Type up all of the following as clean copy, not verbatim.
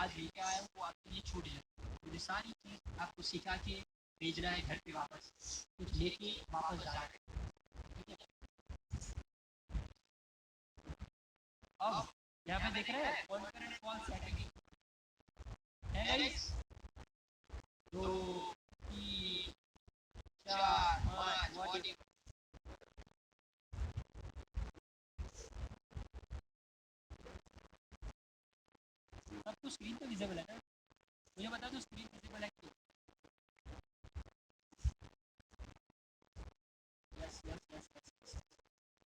आज लेके आया हूँ वो आपके लिए छूट जाए। मुझे सारी चीज़ आपको सिखा के भेजना है घर पे वापस, कुछ लेके वापस जाना है, ठीक है। अब यहाँ पे देख रहे हैं कॉन्करेंट कॉल सेटिंग है गाइस। 2 3 4 5 व्हाट सबको स्क्रीन तो विजिबल है ना? मुझे बता दो स्क्रीन विजिबल है कि यस यस यस यस।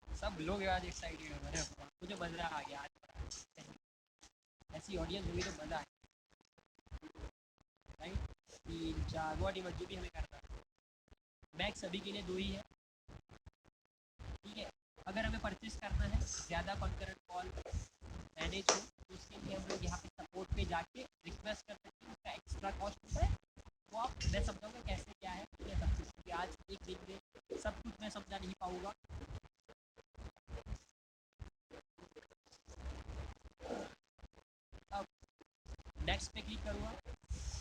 सब लोग आज एक्साइटेड हो रहे हैं, मुझे मजा आ गया आज। ऐसी ऑडियंस हुई तो मजा आए, राइट। 3 4 व्हाट जो भी हमें करना है, बैग सभी के लिए 2 ही है, ठीक है। अगर हमें परचेस करना है ज़्यादा कॉन्करेंट कॉल मैनेज हो तो उसके लिए हम लोग यहाँ पे सपोर्ट पे जाके रिक्वेस्ट कर सकते हैं, उसका एक्स्ट्रा कॉस्ट होता है। वो आप मैं समझाऊंगा कैसे क्या है, ठीक है, सब कुछ, क्योंकि आज एक दिन में सब कुछ मैं समझा नहीं पाऊँगा। अब नेक्स्ट पे क्लिक करूँगा।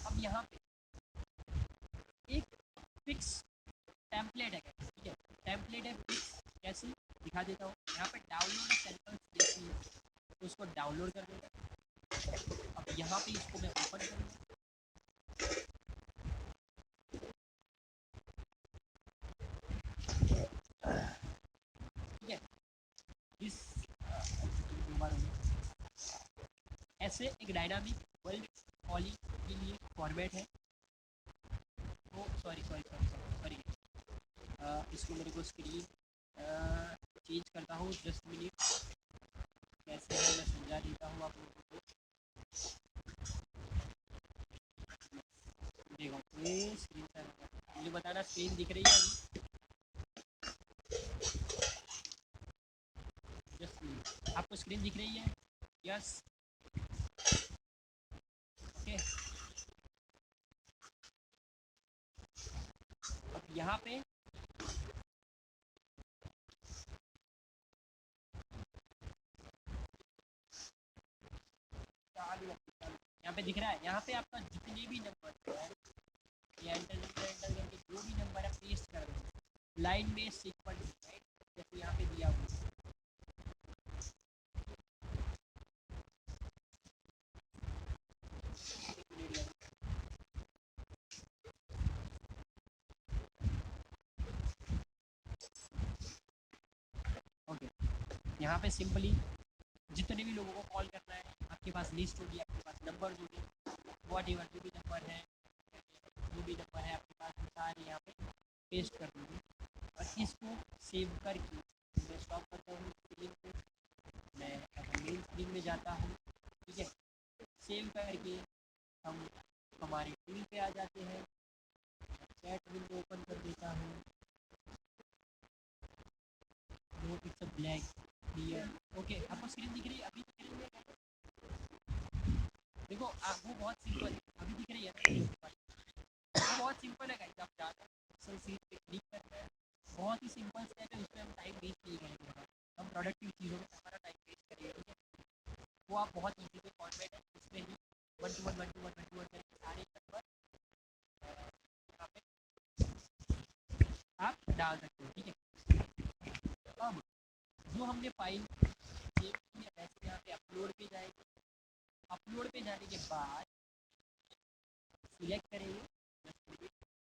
अब यहाँ पे एक फिक्स टेम्पलेट है, ठीक है, टेम्पलेट है फिक्स। कैसे दिखा देता हूँ, यहाँ पे डाउनलोड सैंपल्स देखी है तो उसको डाउनलोड कर देगा। अब यहाँ पे इसको मैं ओपन करूँगा, ठीक है। इस ऐसे एक डायनामिक वर्ल्ड कॉलिंग के लिए फॉर्मेट है। Oh sorry sorry sorry sorry sorry, इसको मेरे को स्क्रीन चेंज करता हूँ, जस्ट मिनट। कैसे है मैं समझा देता हूँ आप लोगों को। देखो ये स्क्रीन मुझे बताना स्क्रीन दिख रही है अभी? जस्ट मिनट, आपको स्क्रीन दिख रही है? Yes, okay. अब यहाँ पे यहाँ पे दिख रहा है, यहाँ पे आपका जितने भी नंबर है ये एंटर करके जो भी नंबर है पेस्ट कर दो लाइन में सीक्वेंस, राइट, जैसे यहाँ पे दिया हुआ। ओके, यहाँ पे सिंपली जितने भी लोगों को कॉल करना है आपके पास लिस्ट होगी, आपके पास नंबर होगी, वॉट एवर जो भी नंबर है, जो भी नंबर है आपके पास सारे यहाँ पे पेस्ट कर दूँगी। और इसको सेव करके मैं स्टॉप करता हूँ स्क्रीन को, मैं मेन स्क्रीन में जाता हूँ, ठीक है। सेव करके हम हमारे टूल पे आ जाते हैं, चैट विंडो ओपन कर देता हूँ। No it's a black clear, okay. आपको स्क्रीन दिख रही है अभी? दिख रही है? देखो वो बहुत सिंपल है, अभी दिख रही है ना? वो बहुत सिंपल है गाइस, आप जाकर एक्सेल सीट पे क्लिक करना है, बहुत ही सिंपल स्टेप है, उसमें हम टाइम वेस्ट नहीं करेंगे, हम प्रोडक्टिव चीज़ों में हमारा टाइम वेस्ट करेंगे, ठीक है। वो आप बहुत ईजी पे फॉर्मेट है, उसमें ही 1 to 1 1 to 1 1 to 1 करके सारे नंबर यहाँ पे आप डाल सकते हो, ठीक है। अब जो हमने फाइल सेव की है वैसे यहाँ पे अपलोड पे जाएगी। अपलोड पे जाने के बाद सिलेक्ट करेंगे,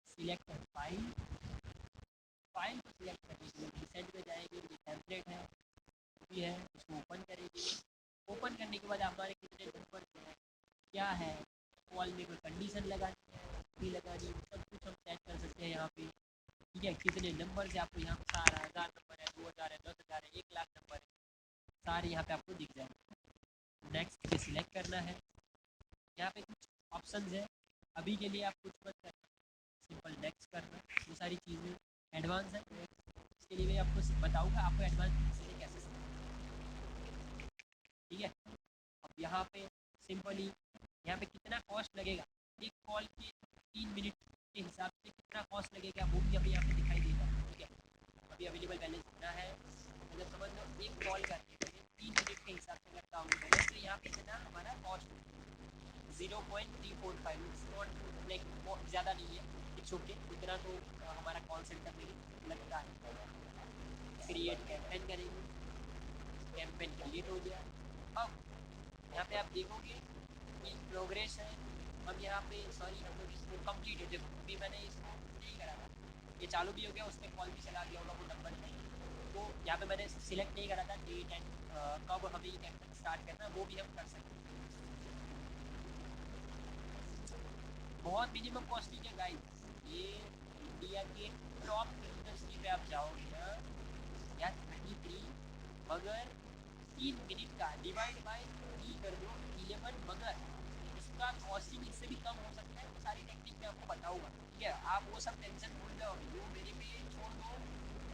सिलेक्ट फाइल, फाइल को सिलेक्ट करने के लिए रिसेंट पे जाएंगे, ये टेम्पलेट है भी है, इसको ओपन करेंगे। ओपन करने के बाद हमारे कितने नंबर हैं, क्या है, कॉल में कोई कंडीशन लगानी है नहीं लगानी है, सब कुछ हम सेट कर सकते हैं यहाँ पे, ठीक है। कितने नंबर से आपको यहाँ पे सारा 1000 नंबर है, 2000 है, 10,000 है, 1 लाख नंबर है, सारे यहाँ पे आपको दिख जाएंगे। नेक्स्ट पे सिलेक्ट करना है, यहाँ पे कुछ ऑप्शन है, अभी के लिए आप कुछ मत करना, सिंपल नेक्स्ट करना। वो सारी चीज़ें एडवांस है, इसके लिए मैं आपको बताऊँगा आपको एडवांस चीज़ें कैसे, ठीक है। अब यहाँ पे सिंपली यहाँ पे कितना कॉस्ट लगेगा, एक कॉल के 3 मिनट के हिसाब से कितना कॉस्ट लगेगा वो भी अभी यहाँ पे दिखाई देगा, ठीक है। अभी अवेलेबल बैलेंस कितना है, मतलब समझ लो एक कॉल करने के लिए 3 मिनट के हिसाब से करता हूँ बैलेंस, तो यहाँ पे कितना हमारा कॉस्ट 0.345, इट्स नॉट लाइक ज़्यादा नहीं है, इट्स ओके, इतना तो हमारा कॉल सेंटर में लगता है। क्रिएट कैंपेन करेंगे, कैंपेन क्रिएट हो गया। अब यहाँ पे आप देखोगे कि प्रोग्रेस है। अब यहाँ पे सॉरी हम लोग इसको कंप्लीट है, देखो अभी मैंने इसको नहीं करा था, ये चालू भी हो गया, उसमें कॉल भी चला गया होगा, वो नंबर नहीं, तो यहाँ पे मैंने सिलेक्ट नहीं करा था डेट एंड कब हमें ये कैंपेन स्टार्ट करना है, वो भी हम कर सकते हैं। बहुत मिनिमम कॉस्टिंग है गाइस, ये इंडिया के टॉप इंडस्ट्री पे आप जाओगे ना या 23, मगर 3 मिनट का डिवाइड बाय 3 कर दो 11, मगर इसका कॉस्टिंग इससे भी कम हो सकता है, वो सारी टेक्निक मैं आपको बताऊंगा, ठीक है। आप वो सब टेंशन भूल जाओ, वो मेरे पे छोड़ दो,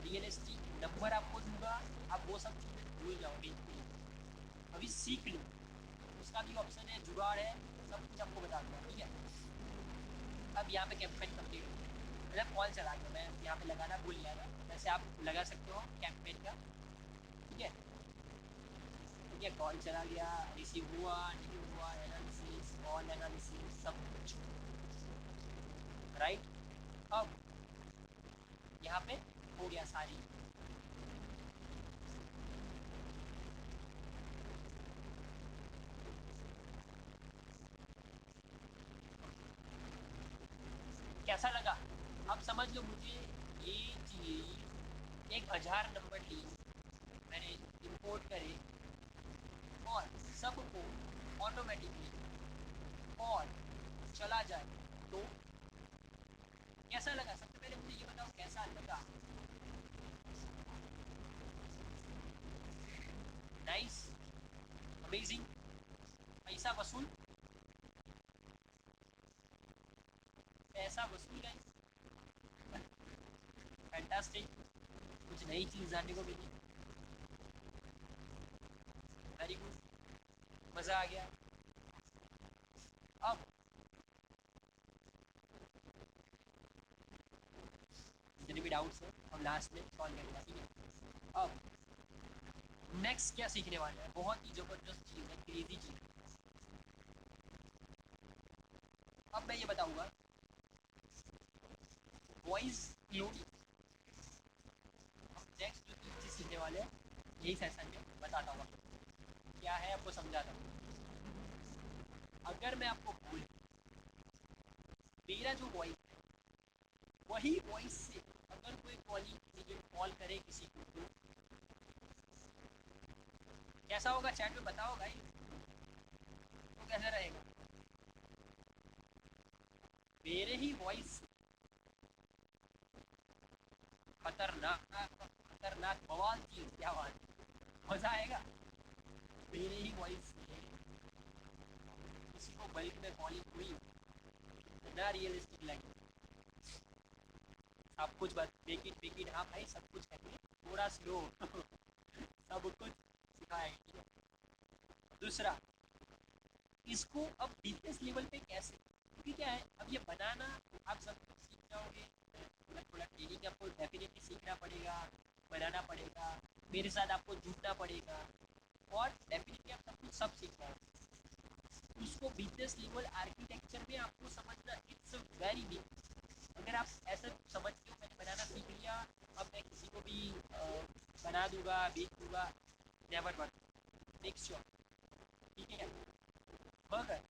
रियलिस्टिक नंबर आपको दूंगा, आप वो सब चीज़ें भूल जाओगे, अभी सीख लो, उसका भी ऑप्शन है, जुगाड़ है, सब कुछ आपको बता दूंगा, ठीक है। अब यहाँ पे कैंपेन कंप्लीट हो गया, मतलब कॉल चला गया, मैं यहाँ पे लगाना भूल गया था, वैसे आप लगा सकते हो कैंपेन का, ठीक है। ठीक है, कॉल चला गया, रिसीव हुआ नहीं हुआ, एनालिसिस, कॉल एनालिसिस, सब कुछ राइट। अब यहाँ पे हो गया सारी, कैसा लगा अब समझ लो। मुझे ये चीज़ 1000 नंबर ली, मैंने इंपोर्ट करे और सबको ऑटोमेटिकली और चला जाए, तो कैसा लगा? सबसे पहले मुझे ये बताओ कैसा लगा। नाइस, अमेजिंग, पैसा वसूल, पैसा वसूल गाइस, फैंटास्टिक, कुछ नई चीज़ जानने को मिली, वेरी गुड, मज़ा आ गया। अब जितने भी डाउट्स हैं हम लास्ट में सॉल्व करेंगे, ठीक है। अब नेक्स्ट क्या सीखने वाले हैं, बहुत ही ज़बरदस्त चीज़ है, क्रेजी चीज़। अब मैं ये बताऊंगा वॉइस क्लोनिंग। हम नेक्स्ट जो चीज़ सीखने वाले हैं यही सेशन में बताता हूँ आपको क्या है, आपको समझाता हूँ। अगर मैं आपको बोल मेरा जो वॉइस है वही वॉइस से अगर कोई कॉलिंग एजेंट कॉल करे किसी को, तो कैसा होगा चैट में बताओ भाई, तो कैसा रहेगा? मेरे ही वॉइस खतरनाक खतरनाक बवाल चीज, क्या बात, मजा आएगा। मेरे ही वॉइस से किसी को बल्क में कॉलिंग हुई ना, रियलिस्टिक लगे, सब कुछ बस मेक इट, हाँ भाई सब कुछ करेंगे, थोड़ा स्लो सब कुछ सिखाएंगे, ठीक है। दूसरा, इसको अब बिजनेस लेवल पे कैसे, क्योंकि क्या है अब ये बनाना आप सब कुछ सीख जाओगे, थोड़ा थोड़ा ट्रेनिंग आपको डेफिनेटली सीखना पड़ेगा, बनाना पड़ेगा, मेरे साथ आपको जुड़ना पड़ेगा, और डेफिनेटली आप सब कुछ सब सीख पाओगे। उसको बिजनेस लेवल आर्किटेक्चर में आपको समझना इट्स वेरी बिग। अगर आप ऐसा समझते हो मैंने बनाना सीख लिया, अब मैं किसी को भी बना दूंगा बेच दूंगा, नेवर वर्क, मेक श्योर, ठीक है। मगर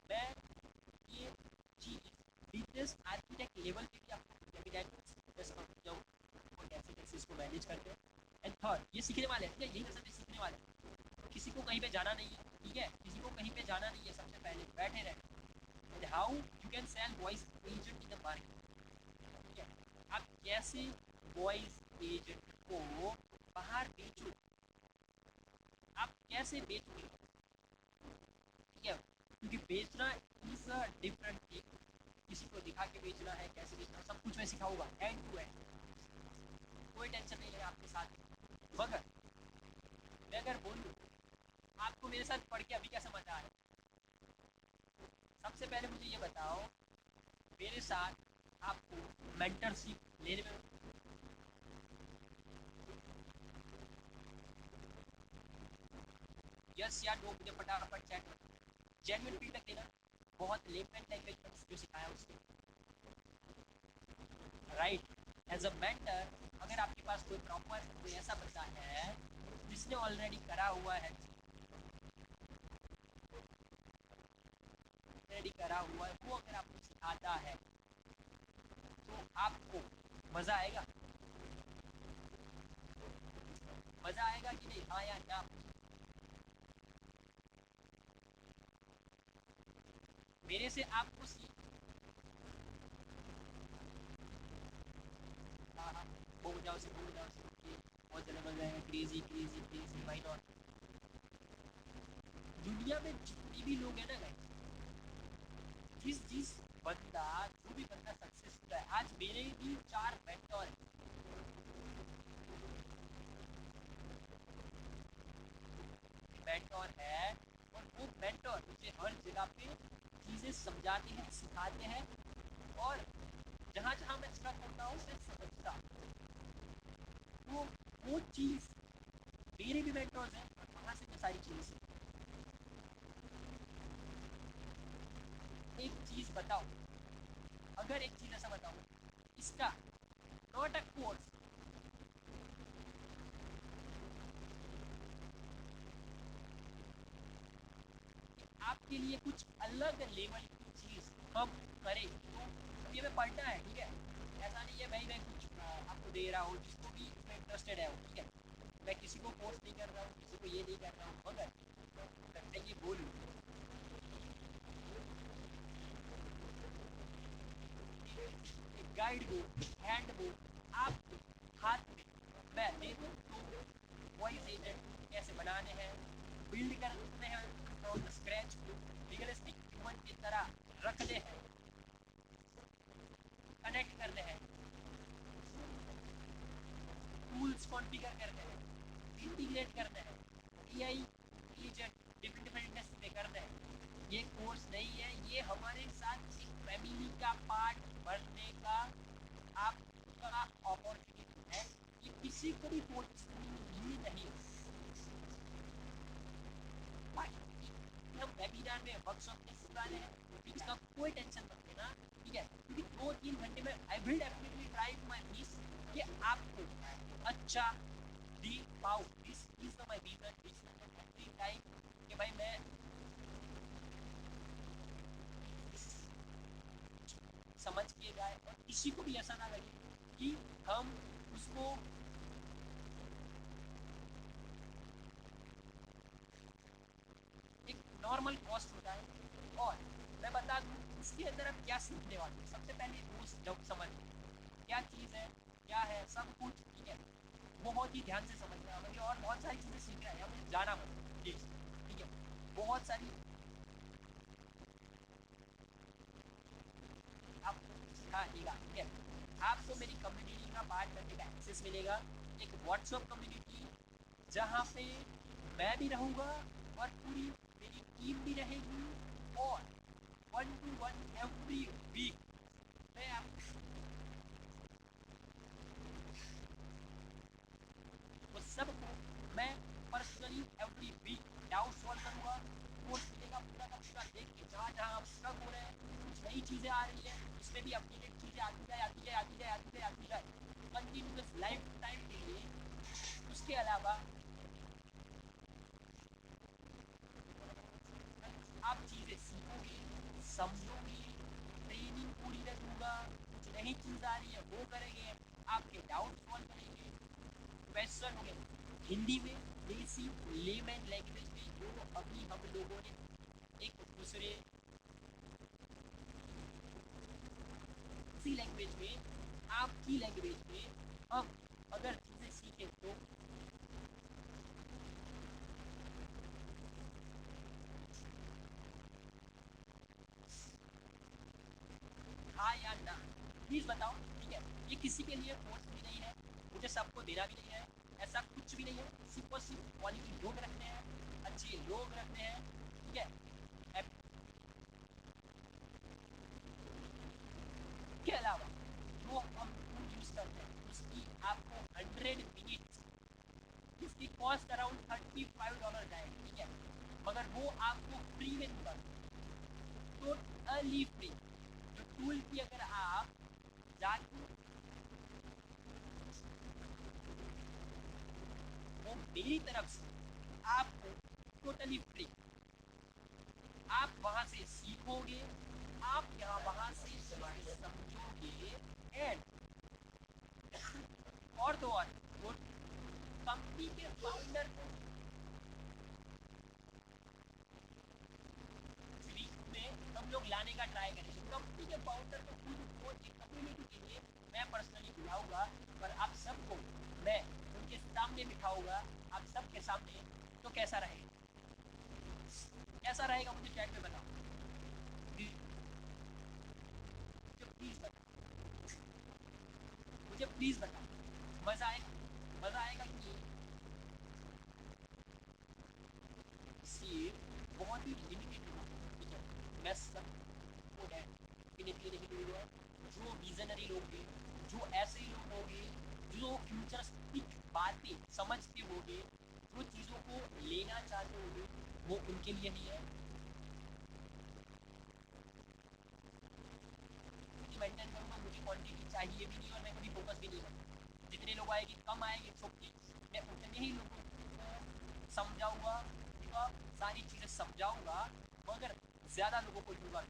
मैं ये चीज़ बिजनेस आर्किटेक्ट लेवल पे भी आपको बिजनेस समझ जाऊँ और कैसे कैसे इसको मैनेज करते हैं। एंड थर्ड, ये सीखने वाले हैं, ठीक है, यही सब सीखने वाले हैं, तो किसी को कहीं पे जाना नहीं है, ठीक है, किसी को कहीं पे जाना नहीं है, सबसे पहले बैठे रहे। And how you can sell voice agent in the market, ठीक है, आप कैसे वॉइस एजेंट को बाहर बेचो, आप कैसे बेचोगे, ठीक है, क्योंकि बेचना इज अ डिफरेंट थिंग, किसी को दिखा के बेचना है, कैसे बेचना, सब कुछ मैं सिखाऊंगा एंड टू एंड, कोई टेंशन नहीं है आपके साथ। मगर मैं अगर बोलूँ आपको मेरे साथ पढ़ के अभी क्या समझ आ रहा है, सबसे पहले मुझे ये बताओ, मेरे साथ आपको मेंटरशिप लेने में यस या नो, मुझे फटाफट चैट जेन्युइन फीडबैक देना, बहुत लेमन लैंग्वेज में जो सिखाया उसने, राइट। एज अ मेंटर, अगर आपके पास कोई प्रॉपर कोई ऐसा बंदा है जिसने ऑलरेडी करा हुआ है, ऑलरेडी करा हुआ है, वो अगर आपको सिखाता है तो आपको मज़ा आएगा, मज़ा आएगा कि नहीं? हाँ या ना? मेरे से आपको हाँ हाँ, हो जाओ से हो जाओ से बहुत ज़्यादा मज़ा आएगा, crazy crazy crazy, why not. दुनिया में जितने भी लोग हैं ना गाइस, जिस जिस बंदा जो भी बंदा सक्सेसफुल है, आज मेरे भी 4 मेंटोर हैं, मेंटोर है, और वो मेंटोर मुझे हर जगह पे चीज़ें समझाते हैं, सिखाते हैं, और जहाँ जहाँ मैं स्ट्रक होता हूँ मैं समझता हूँ। तो वो चीज़ मेरे भी मेंटोर्स हैं, और वहाँ से मैं सारी चीज़ें सीखता हूँ। एक चीज़ बताओ, अगर एक चीज़ ऐसा बताओ, इसका नॉट अ कोर्स, आपके लिए कुछ अलग लेवल की चीज़ हम करें, तो ये हमें पढ़ना है, ठीक है? ऐसा नहीं है भाई मैं कुछ आपको दे रहा हूँ, जिसको भी इसमें इंटरेस्टेड है वो, ठीक है? मैं किसी को फोर्स नहीं कर रहा हूँ, किसी को ये नहीं कर रहा हूँ, मगर मैं ये बोलूँ, एक गाइड बुक, हैंड बुक आपके हाथ में मैं दे दूँ, तो वॉइस एजेंट कैसे बनाने हैं, बिल्ड करते हैं from the scratch, realistic human की तरह रखने हैं, कनेक्ट करने हैं, टूल्स कॉन्फ़िगर करने हैं, इंटीग्रेट करने हैं, AI agent different different industry में करने हैं। ये कोर्स नहीं है, ये हमारे साथ एक फैमिली का पार्ट बनने का आपका अपॉर्चुनिटी है। ये किसी को भी फोर्स ये नहीं है भाई कि हम वेबिनार में वर्कशॉप में सिखा रहे हैं, तो इसका कोई टेंशन मत लेना, ठीक है? क्योंकि 2-3 घंटे में I will definitely try my best कि आपको अच्छा दी पाओ। This is my vision, this is every time कि भाई मैं समझ के जाए और किसी को भी ऐसा ना लगे कि हम उसको एक नॉर्मल कॉस्ट होता है। और मैं बता दूँ इसके अंदर आप क्या सीखने वाले हो। सबसे पहले रूल्स जब समझ क्या चीज़ है, क्या है, सब कुछ, ठीक है? बहुत ही ध्यान से समझना है, मुझे और बहुत सारी चीज़ें सीखना है, मुझे जाना मत प्लीज़, ठीक है? बहुत सारी आपको सिखाएगा, ठीक है? आपको मेरी कम्युनिटी का पार्ट बनने का एक्सेस मिलेगा, एक व्हाट्सएप कम्युनिटी जहाँ पे मैं भी रहूँगा और पूरी मेरी टीम भी रहेगी, और 1-to-1 एवरी वीक मैं आप वो सबको मैं personally every week doubt solve करूँगा। कोर्स मिलेगा पूरा का पूरा, देख के जहाँ जहाँ आप स्टक हो रहे हैं, कुछ नई चीज़ें आ रही है, उसमें भी अपडेटेड चीज़ें आती जाए आती जाए आती जाए आती जाए आती जाए कंटिन्यूस लाइफ टाइम के लिए। उसके अलावा आप चीज़ें सीखोगे, समझोगे, ट्रेनिंग पूरी मैं दूंगा, कुछ नई चीज़ आ रही है वो करेंगे, आपके डाउट सॉल्व करेंगे, क्वेश्चन हो गए हिंदी में, देसी लेमैन लैंग्वेज में, जो अभी हम लोगों ने एक दूसरे सी लैंग्वेज में, आपकी लैंग्वेज में हम अगर चीज़ें सीखें तो हाँ या ना, प्लीज़ बताओ, ठीक है? ये किसी के लिए फोर्स भी नहीं है, मुझे सबको देना भी नहीं है, ऐसा कुछ भी नहीं है। सिर्फ और सिर्फ क्वालिटी लोग रखने हैं, अच्छे लोग रखने हैं, ठीक है? के अलावा जो हम टूल यूज़ करते हैं उसकी आपको 100 मिनट्स, इसकी कॉस्ट अराउंड $35 जाएगी, ठीक है? मगर वो आपको फ्री में दूंगा, तो लीव फ्री जो टूल की अगर आप जाके वो मेरी तरफ से आपको टोटली फ्री, आप वहां से सीखोगे, आप यहाँ वहां से समझोगे एंड और तो और वो कंपनी के फाउंडर को फ्री में हम लोग लाने का ट्राई करेंगे। कंपनी के फाउंडर को खुद को एक कम्युनिटी के लिए मैं पर्सनली बुलाऊंगा और आप सबको मैं उनके सामने बिठाऊंगा, आप सबके सामने। तो कैसा रहेगा, कैसा रहेगा मुझे चैट में बताओ, प्लीज बताओ, मुझे प्लीज बताओ। मजा आएगा, मजा आएगा कि सिर्फ बहुत ही लिमिटेड लोग, ठीक है, मैं सबको डेफिनेटली नहीं दूंगा। जो विजनरी लोग हैं, जो ऐसे लोग होंगे जो फ्यूचरिस्टिक बातें समझते होंगे, जो चीज़ों को लेना चाहते होंगे, वो उनके लिए ही है। मेंटेन करूँगा, मुझे क्वांटिटी चाहिए भी नहीं और मैं कभी फोकस भी नहीं करूँगा। जितने लोग आएंगे कम आएंगे छोटे, मैं उतने ही लोगों को समझाऊंगा, सारी चीज़ें समझाऊंगा, मगर ज़्यादा लोगों को लूँगा।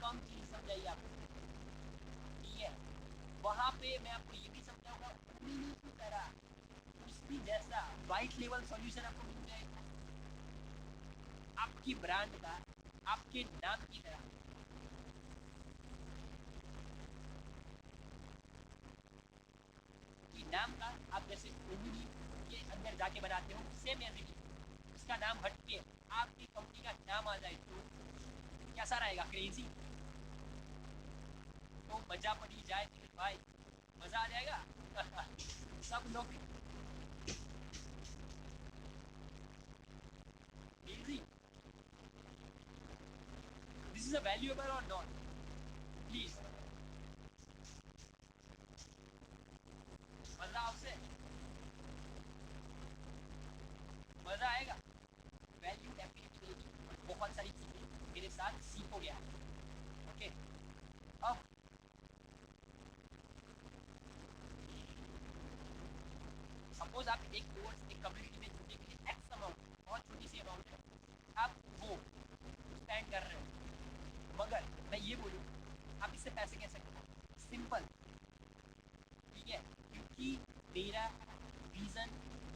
कम चीज़ समझाइए आपको, ठीक है। वहाँ पे मैं आपको ये भी समझाऊंगा उन्हीं की तरह, उसकी जैसा वाइट लेवल सॉल्यूशन आपको मिल जाएगा आपकी ब्रांड का, आपके नाम की तरह। कि नाम का आप जैसे उंगली के अंदर जाके बनाते हो, सेम एज इट इज उसका नाम हट के आपकी कंपनी का नाम आ जाए तो कैसा रहेगा, क्रेजी। तो मजा पड़ी जाए भाई, मजा आ जाएगा। सब लोग crazy, this is a valuable और नॉट, प्लीज। मजा आपसे, मजा आएगा, वैल्यू डेफिनेटली बहुत सारी चीजें मेरे साथ सीखोगे आप, ओके। अब सपोज आप एक कोर्स एक कम्युनिटी में जुड़ने के लिए एक्स अमाउंट, बहुत छोटी सी अमाउंट है, आप वो स्पेंड कर रहे हो, मगर मैं ये बोलूँ आप इससे पैसे कैसे कमाओ, सिंपल, ठीक है। क्योंकि मेरा विजन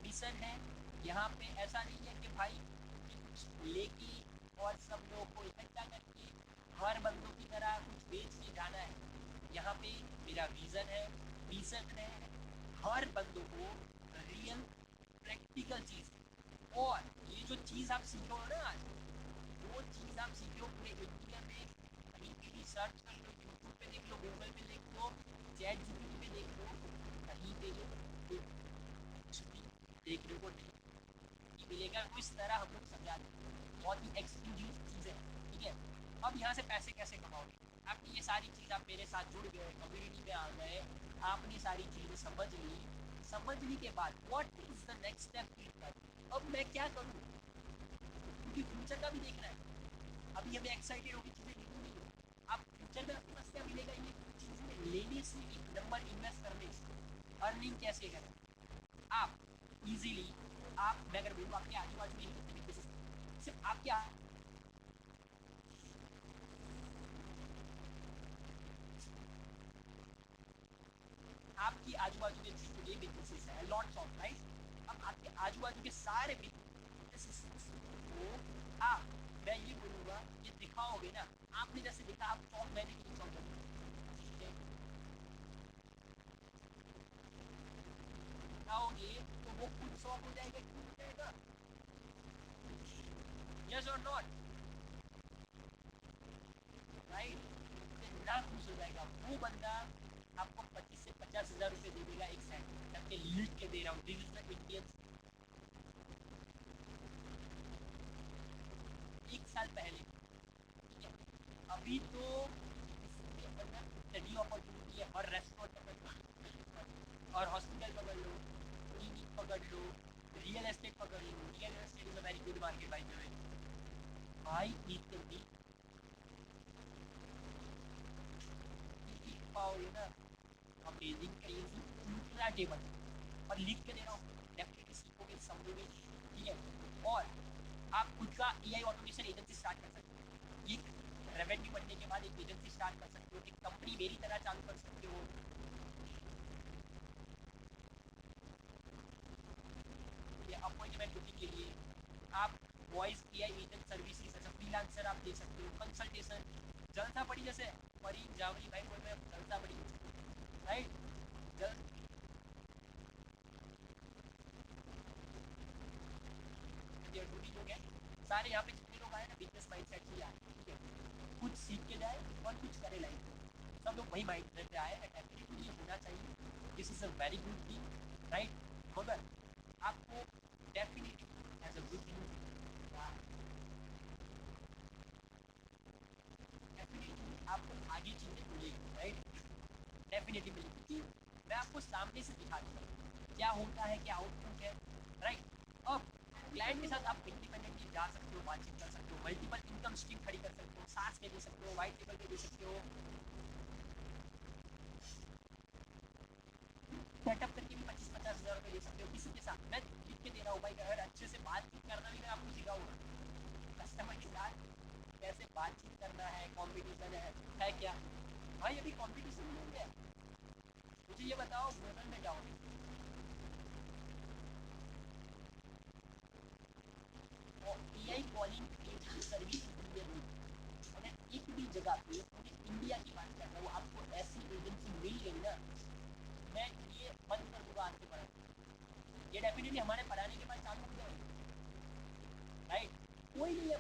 मिशन है यहाँ पे, ऐसा नहीं है कि भाई कुछ लेके और सब लोगों को इकट्ठा करके हर बंदों की तरह कुछ बेच के जाना है। यहाँ पे मेरा विजन है, मिशन है, हर बंदों को रियल प्रैक्टिकल चीज़, और ये जो चीज़ आप सीखो ना आज, वो चीज़ आप सीखो पूरे इंडिया में, कहीं पे भी सर्च कर लो, यूट्यूब पे देख लो, गूगल पे देख लो, चैट जीपीटी पे देख लो, कहीं पे ये कुछ भी देखने को नहीं मिलेगा। तो इस तरह हम लोग समझा दें, बहुत ही एक्सक्लूसिव चीज़ है, ठीक है। अब यहाँ से पैसे कैसे कमाओगे, आपने ये सारी चीज़, आप मेरे साथ जुड़ गए, कम्युनिटी में आ गए, आपने सारी चीज़ें समझ ली, समझने के बाद what is the next step, अब मैं क्या करूँ, क्योंकि फ्यूचर का भी देखना है। अभी हमें एक्साइटेड होगी चीज़ें देखनी नहीं है, आप फ्यूचर में आपके पास क्या मिलेगा, ये चीज़ें लेने से, एक नंबर इन्वेस्ट करने से अर्निंग कैसे करें आप इजीली। आप, मैं अगर बोलूँ आपके आजू बाजू में सिर्फ आपके आपकी आजू बाजू में जितने बिजनेसेस है, लॉट्स ऑफ, राइट। अब आपके आजू बाजू के सारे बिजनेसेस को आप, मैं ये बोलूँगा, ये दिखाओगे ना, आपने जैसे दिखा, आप चौक, मैंने की चौक दिखाओगे तो वो खुद शौक हो जाएगा, क्यों हो जाएगा, यस और नॉट, राइट। ना खुश हो जाएगा वो बंदा, आपको 25 से 50 हज़ार रुपये दे देगा एक सेट, जबकि लिख के दे रहा हूँ, दिस इज द इंडियन। एक साल पहले, ठीक है, अभी तो इसके अंदर स्टडी अपॉर्चुनिटी है, और रेस्टोरेंट पकड़ लो, और हॉस्पिटल पकड़ लो, क्लिनिक पकड़ लो, रियल एस्टेट पकड़ लो, real estate is a very good market by the way भाई। इतनी पाओगे ना अमेजिंग क्रेजी पूरा टेबल और लिख के दे रहा हूँ, डेफिनेटली सीखोगे समझोगे, ठीक है। और आप खुद का एआई ऑटोमेशन एजेंसी स्टार्ट कर सकते हो, एक रेवेन्यू बनने के बाद एक एजेंसी स्टार्ट कर सकते हो, एक कंपनी मेरी तरह चालू कर सकते हो। अपॉइंटमेंट बुकिंग के लिए आप voice AI agent services as a freelancer आप दे सकते हो, कंसल्टेशन। जलसा पड़ी जैसे परी जावरी भाई बोल रहे हैं जलसा पड़ी, राइट। जल लोग हैं सारे यहाँ पे जितने लोग आए ना बिजनेस माइंडसेट से आए, ठीक है। कुछ सीख के जाए और कुछ करे लाइफ में, सब लोग वही माइंडसेट पे आए। डेफिनेटली ये होना चाहिए, this is a very good thing, right. मगर आपको definitely as a good thing definitely आपको आगे चीज़ें मिलेगी, राइट। डेफिनेटली मिलेगी। मैं आपको सामने से दिखा दूँगा क्या होता है, क्या आउटपुट है, राइट। अब क्लाइंट के साथ आप इंडिपेंडेंटली जा सकते हो, बातचीत कर सकते हो, मल्टीपल इनकम स्ट्रीम खड़ी कर सकते हो, सास पे दे सकते हो, वाइट टेबल पे दे सकते हो, सेटअप करके भी 25-50 हज़ार रुपये दे सकते हो किसी के साथ। मैं लिख के दे रहा हूँ भाई, अगर अच्छे से बातचीत करना भी मैं आपको सिखाऊंगा कस्टमर के साथ कैसे बातचीत करना है। कॉम्पिटिशन है क्या भाई? अभी कॉम्पिटिशन नहीं है। मुझे ये बताओ गूगल में जाओ और एआई कॉलिंग एजेंट सर्विस अगर एक भी जगह पे पूरे इंडिया की बात कर रहा हूँ, आपको ऐसी एजेंसी मिल गई ना, मैं ये बंद कर दूंगा आज से पढ़ाना। ये डेफिनेटली हमारे पढ़ाने के बाद चालू हो जाएगी, राइट। कोई नहीं है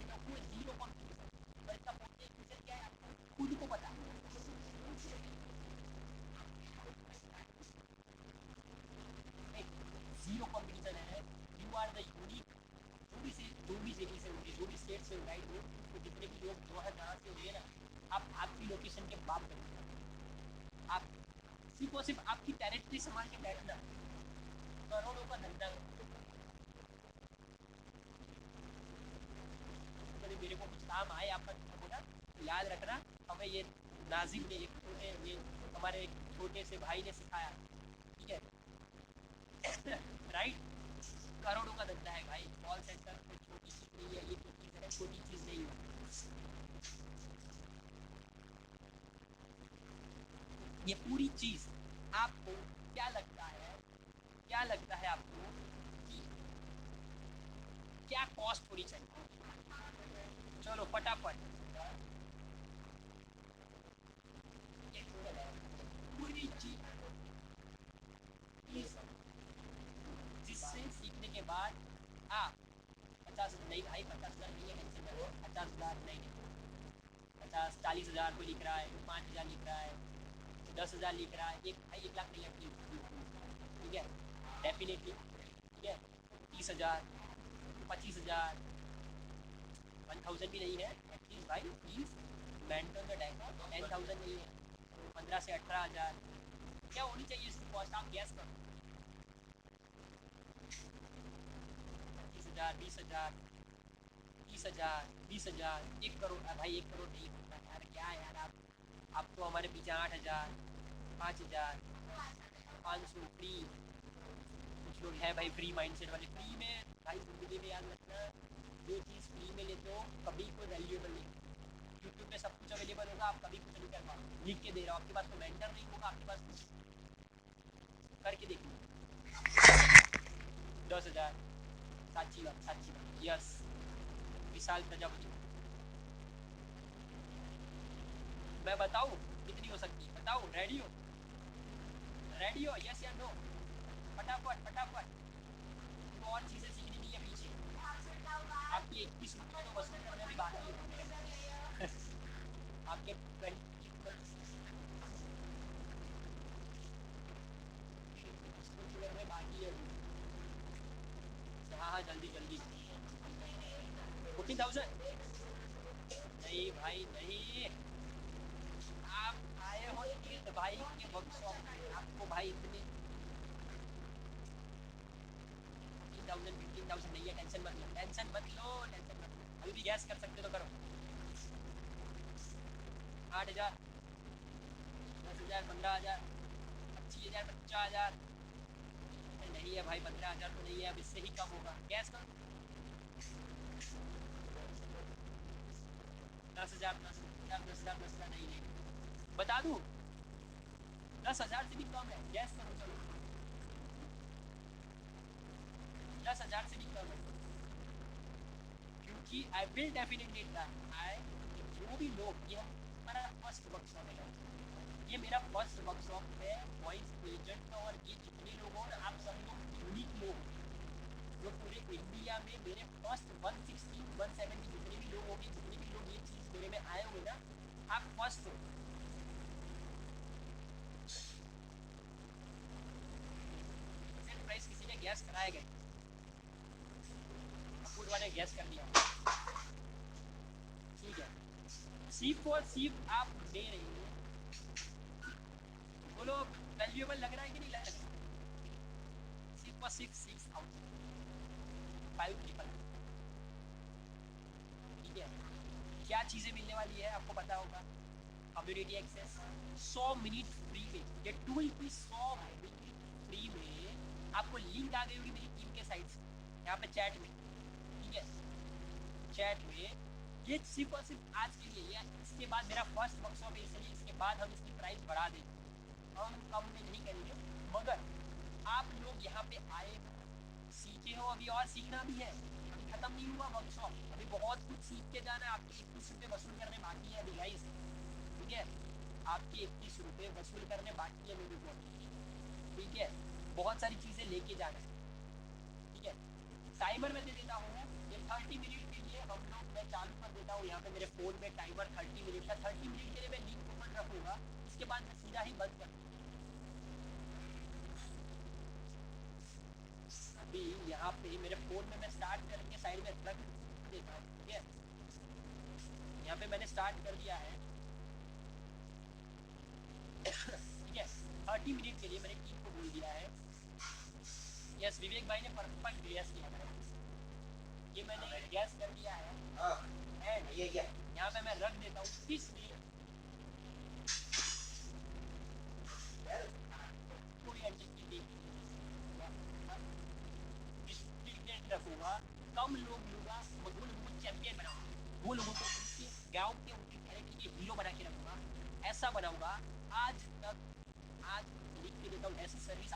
आपको जीरो कॉम्पिटिशन, और इसका पोटेंशियल क्या है आपको खुद को पता है। जीरो कॉम्पिटिशन है। यू आर द यूनिक, जो भी सिटी से होंगे, जो भी स्टेट से राइट हो, तो जितने भी लोग जो है जहाँ से होंगे ना, आप आपकी लोकेशन के बाप बनेंगे। आप सिर्फ और सिर्फ आपकी टेरिटरी संभाल के बैठना, करोड़ों का धंधा। कभी मेरे को कुछ काम आए आपका बोला, याद रखना हमें ये नाजिम ने एक छोटे ये हमारे एक छोटे से भाई ने सिखाया, ठीक है। राइट। करोड़ों का धंधा है भाई, कॉल सेंटर कोई छोटी चीज़ नहीं है, ये तो चीज़ है, छोटी चीज़ नहीं है ये पूरी चीज़। आपको क्या लगता है, क्या लगता है आपको कि क्या कॉस्ट होनी चाहिए? चलो फटाफट पूरी चीज़ जिससे सीखने के बाद आप 50 नहीं भाई 50 हज़ार नहीं है, 50 हज़ार नहीं, 50-40 हज़ार कोई लिख रहा है, 5 हज़ार लिख रहा है, 10 हज़ार लिख रहा है, एक भाई 1 लाख नहीं है, ठीक है। डेफिनेटली ठीक है। 30 हज़ार 25 हज़ार 1000 भी नहीं है, एटलीस्ट भाई प्लीज मेंटेन द डेटा। 10,000 नहीं है, 15 से 18 हज़ार क्या होनी चाहिए इसकी कॉस्ट? आप गैस करो। 25 हज़ार 20 हज़ार 30 हज़ार 20 हज़ार 1 करोड़। भाई 1 करोड़ नहीं होता यार, क्या यार आप तो हमारे पीछे 8 हज़ार 5 हज़ार 500 फ्री। कुछ लोग हैं भाई फ्री माइंडसेट वाले, फ्री में भाई जिंदगी में याद रखना, जो चीज़ फ्री में लेते हो कभी कोई वैल्यूएबल नहीं। यूट्यूब पे सब कुछ अवेलेबल होगा, आप कभी कुछ नहीं कर पाओगे। लिख के दे रहा हूँ, आपके पास तो मेंटर नहीं होगा, आपके पास कुछ करके देखिए। 10 हज़ार साची बात यस। विशाल प्रजापति मैं बताऊँ कितनी हो सकती है? बताओ, रेडी हो? रेडी हो? यस या नो? फटाफट फटाफट, तो और चीज़ें सीखनी नहीं है पीछे। आपकी 21 रुपये तो वसूल करने भी बाकी है। आपके 20 में बाकी है। हाँ हाँ जल्दी जल्दी। 14,000 नहीं भाई नहीं, आप आए हो तीर्थ भाई के वर्कशॉप में, आपको भाई इतने 15,000 नहीं है, टेंशन मत लो, टेंशन मत लो, टेंशन मत लो, अभी भी गैस कर सकते तो करो। 8,000, 10,000, 15,000, 25,000, 50,000, नहीं है भाई 15,000 तो नहीं है, अब इससे ही कम होगा, गैस करो। 10,000, 10,000, 10,000, 10,000 नहीं है, बता दूँ 10,000 से भी कम है, गैस करो चलो, 10,000 से भी कम है, क्योंकि आई विल डेफिनेटली ट्राई। जो भी लोग, ये हमारा फर्स्ट वर्कशॉप है, ये मेरा फर्स्ट वर्कशॉप है वॉइस एजेंट का, और ये जितने लोग हो ना, आप सब लोग यूनिक लोग जो पूरे इंडिया में मेरे फर्स्ट 160 170 जितने भी लोग होंगे, जितने भी लोग ये चीज़ मेरे में आए होंगे ना, आप फर्स्ट हो। सेल प्राइस किसी ने गैस कराया गया, फूड वाले गैस कर दिया, ठीक है। सीप फॉर सीप आप दे रही हो, बोलो वैल्यूएबल लग रहा है कि नहीं लग रहा है? सीप फॉर 6,000, 5 ट्रिपल, ठीक है। क्या चीज़ें मिलने वाली है आपको पता होगा, कम्युनिटी एक्सेस 100 मिनट फ्री में, ये टूल की 100 मिनट फ्री में आपको लिंक आ गई होगी मेरी टीम के साइड से, यहाँ पे चैट में, ठीक है, चैट में। ये सिर्फ और सिर्फ आज के लिए है, इसके बाद मेरा फर्स्ट वर्कशॉप है, इसलिए इसके बाद हम इसकी प्राइस बढ़ा देंगे, हम कम में नहीं करेंगे, मगर आप लोग यहाँ पे आए हो, सीखे हो, अभी और सीखना भी है, अभी खत्म नहीं हुआ वर्कशॉप, अभी बहुत कुछ सीख के जाना है, आपके 21 रुपये वसूल करने बाकी है अभी गाइस, ठीक है, आपके 21 रुपये वसूल करने बाकी है मेरे को, ठीक है, बहुत सारी चीज़ें लेके जाना है, ठीक है। टाइमर में दे देता हूँ, ये 30 मिनट के लिए हम लोग, मैं चालू कर देता हूँ यहाँ पे मेरे फ़ोन में टाइमर 30 मिनट का, 30 मिनट के लिए मैं लिंक ओपन रखूँगा, इसके बाद मैं सीधा ही बंद कर दूँगा। अभी यहाँ पे मेरे फ़ोन में मैं स्टार्ट करके साइड में रख देता हूँ, ठीक है, यहाँ पे मैंने स्टार्ट कर दिया है, ठीक है। 30 मिनट के लिए मैंने टीम को बोल दिया है, यस विवेक भाई ने परफेक्ट गैस किया है, ये मैंने गैस कर दिया है, एंड ये यहाँ पे मैं रख देता हूँ 30 मिनट, कोई एंटिटी रखूँगा, कम लोग लूँगा, वो लोगों को चैंपियन बनाऊँगा, वो लोगों को उनके गाँव के उनके कैरेक्टर के हीरो बना के रखूँगा, ऐसा बनाऊँगा। आज लिख के देता हूँ ऐसी सर्विस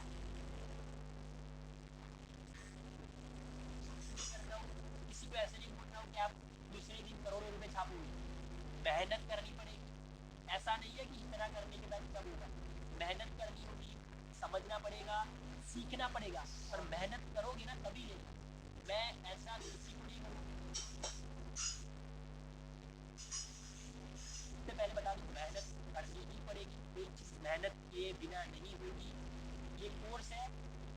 करता हूँ, किसी को ऐसे नहीं बोलता हूँ कि आप दूसरे दिन करोड़ों रुपए छापोगे, मेहनत करनी पड़ेगी, ऐसा नहीं है कि इतना करने के बाद सब होगा, मेहनत करनी होगी, समझना पड़ेगा, सीखना पड़ेगा, और मेहनत करोगे ना तभी लेगा, मैं ऐसा किसी को नहीं करूँगा। इससे पहले बता दूँ, मेहनत करनी ही पड़ेगी, कोई चीज़ मेहनत किए बिना नहीं होगी। ये कोर्स है,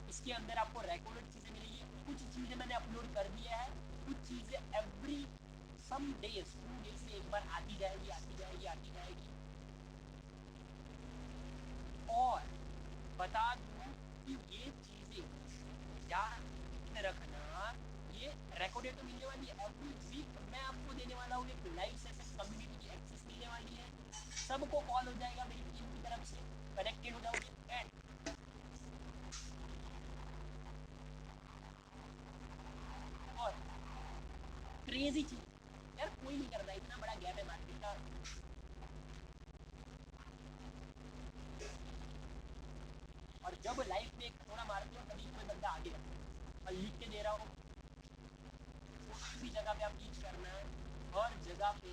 इसके अंदर आपको रिकॉर्डेड चीज़ें मिलेगी, कुछ चीज़ें मैंने अपलोड कर दिया है, कुछ चीज़ें एवरी सम डेज 2 डेज में एक बार आती जाएगी, आती जाएगी, आती जाएगी। और बता दूँ कि ये चीज़ें याद रखना, ये रिकॉर्डेड तो मिलने वाली है, एवरी वीक मैं आपको देने वाला हूँ एक लाइव सेशन, कम्युनिटी की एक्सेस मिलने वाली है, सबको कॉल हो जाएगा मेरी टीम की तरफ से, कनेक्टेड हो जाओगे, एंड और क्रेजी चीज यार कोई नहीं कर रहा, इतना बड़ा गैप है मार्केट का, और जब लाइफ में एक थोड़ा मारते हो तभी कोई बंदा आगे रहता है, और लिख के दे रहा हूँ, कोई भी जगह पे आप टीच करना है, हर जगह पे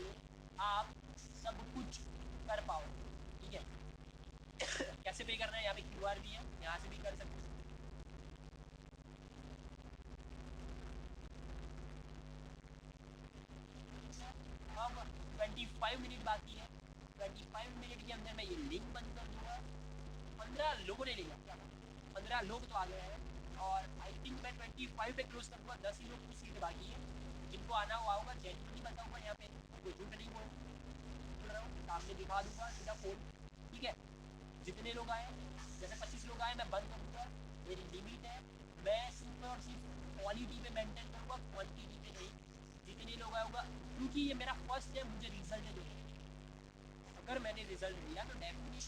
आप सब कुछ कर पाओ, ठीक है। कैसे पे करना है, यहाँ पे QR भी है, यहाँ से भी कर सकते हो। अब 25 मिनट बाकी है, 25 मिनट के अंदर मैं ये लिंक बंद कर दूंगा। 15 लोगों ने लिया, क्या 15 लोग तो आ गए हैं, और आई थिंक मैं 25 पे क्लोज करूँगा, 10 ही लोग की सीट बाकी है, जिनको आना हुआ होगा जेन्युइनली बताऊँगा, यहाँ पे कोई झूठ नहीं बोल रहा हूँ, सामने दिखा दूंगा सीधा फोन, ठीक है। जितने लोग आए, जैसे 25 लोग आए मैं बंद करूँगा, मेरी लिमिट है, मैं सिर्फ और सिर्फ क्वालिटी पे मेंटेन करूँगा, क्वांटिटी पे नहीं। जितने लोग आऊँगा, क्योंकि ये मेरा फर्स्ट है, मुझे रिजल्ट देना है। अगर मैंने रिजल्ट दिया तो डेफिनेटली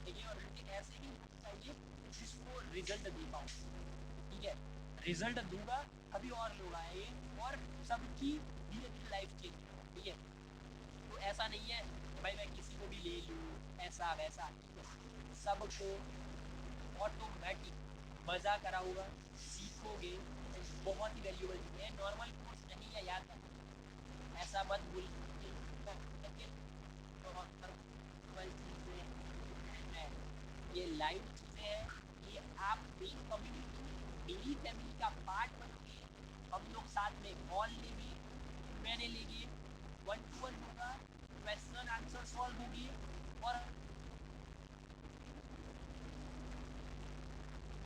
देखिए, और मुझे ऐसे ही चाहिए जिसको रिजल्ट दे पाऊँ, ठीक है। रिजल्ट दूंगा अभी और लोग आएंगे और सबकी धीरे धीरे लाइफ चेंज होगा, ठीक है। तो ऐसा नहीं है कि भाई मैं किसी को भी ले लूँ ऐसा वैसा, ठीक है। सबको ऑटोमेटिक मज़ा कराऊंगा, सीखोगे, बहुत ही वैल्यूबल चीज़ है। नॉर्मल कोर्स नहीं है, याद रखना, ऐसा मत भूल नॉर्मल चीज़ें हैं, ये लाइव चीज़ें हैं। ये आप भी कम्युनिटी, मेरी फैमिली का पार्ट बनोगे। हम लोग साथ में कॉल लेंगे, मैंने लेंगे, 1-to-1 होगा, क्वेश्चन आंसर सॉल्व होगी। और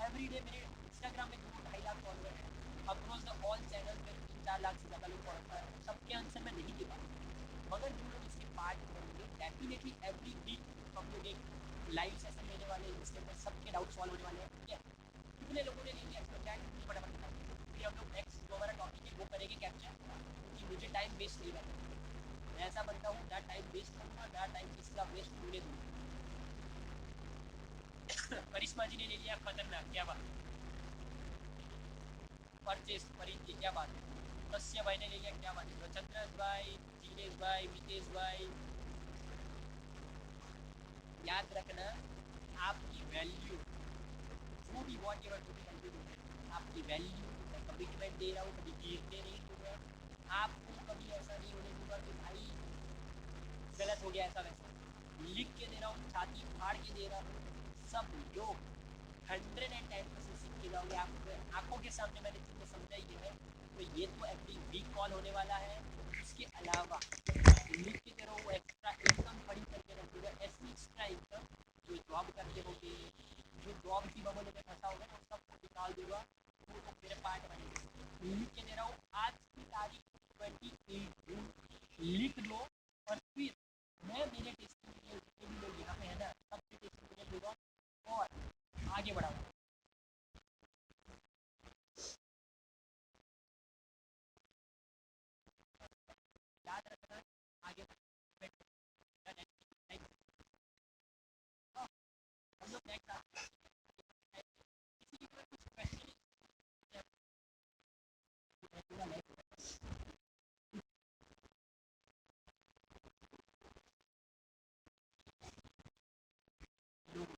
एवरी डे मेरे इंस्टाग्राम में 2-2.5 लाख फॉलोअर हैं, अक्रॉस द ऑल चैनल में 3-4 लाख से ज़्यादा लोग फॉलो कर रहे हैं। सबके आंसर मैं नहीं दे पाऊँ, मगर जो लोग इसके पार्ट बनेंगे डेफिनेटली एवरी वीक हम लोग एक लाइव सेशन लेने वाले हैं, जिसके अंदर सबके डाउट सॉल्व होने वाले हैं, ठीक है। कितने लोगों ने लेंगे एक्सपर्ट चैट, फटाफट बताओ। फिर हम लोग नेक्स्ट जो हमारा टॉपिक है वो करेंगे कैप्चर, क्योंकि मुझे टाइम वेस्ट नहीं करना। मैं ऐसा बनता हूँ, ना टाइम वेस्ट करूँगा, ना टाइम किसी का वेस्ट होने दूँगा। करिश्मा जी ने ले लिया, खतरनाक, क्या बात। परचेस खरीद, क्या बात है। कश्यप भाई ने ले लिया, क्या बात है। चंद्रस भाई, जिनेश भाई, मितेश भाई, याद रखना, आपकी वैल्यू, जो भी वॉट एवर जो भी वैल्यू है, आपकी वैल्यू, मैं कमिटमेंट दे रहा हूँ, कभी गिरने नहीं दूंगा। आपको कभी ऐसा नहीं होने दूंगा कि भाई गलत हो गया ऐसा वैसा। लिख के दे रहा हूँ, छाती फाड़ के दे रहा हूँ। सब लोग 110% सीख के जाओगे। आप आंखों के सामने मैंने चीज़ें समझाई है। तो ये तो एवरी वीक कॉल होने वाला है। उसके अलावा लिख के दे रहा हूँ, एक्स्ट्रा इनकम खड़ी करके रखूँगा, ऐसी एक्स्ट्रा इनकम जो जॉब करते होगी, जो जॉब की बबल में फंसा होगा ना, उसका निकाल दूंगा। वो तो मेरे पार्ट बनेंगे। लिख के दे रहा हूँ, आज की तारीख 28 जून, लिख लो। और फिर मैं मेरे टेस्टिंग जितने भी लोग यहाँ पे है ना, सबके टेस्टिंग दूंगा और आगे बढ़ाऊंगा। याद रखना, आगे हम लोग नेक्स्ट किसी की कुछ क्वेश्चन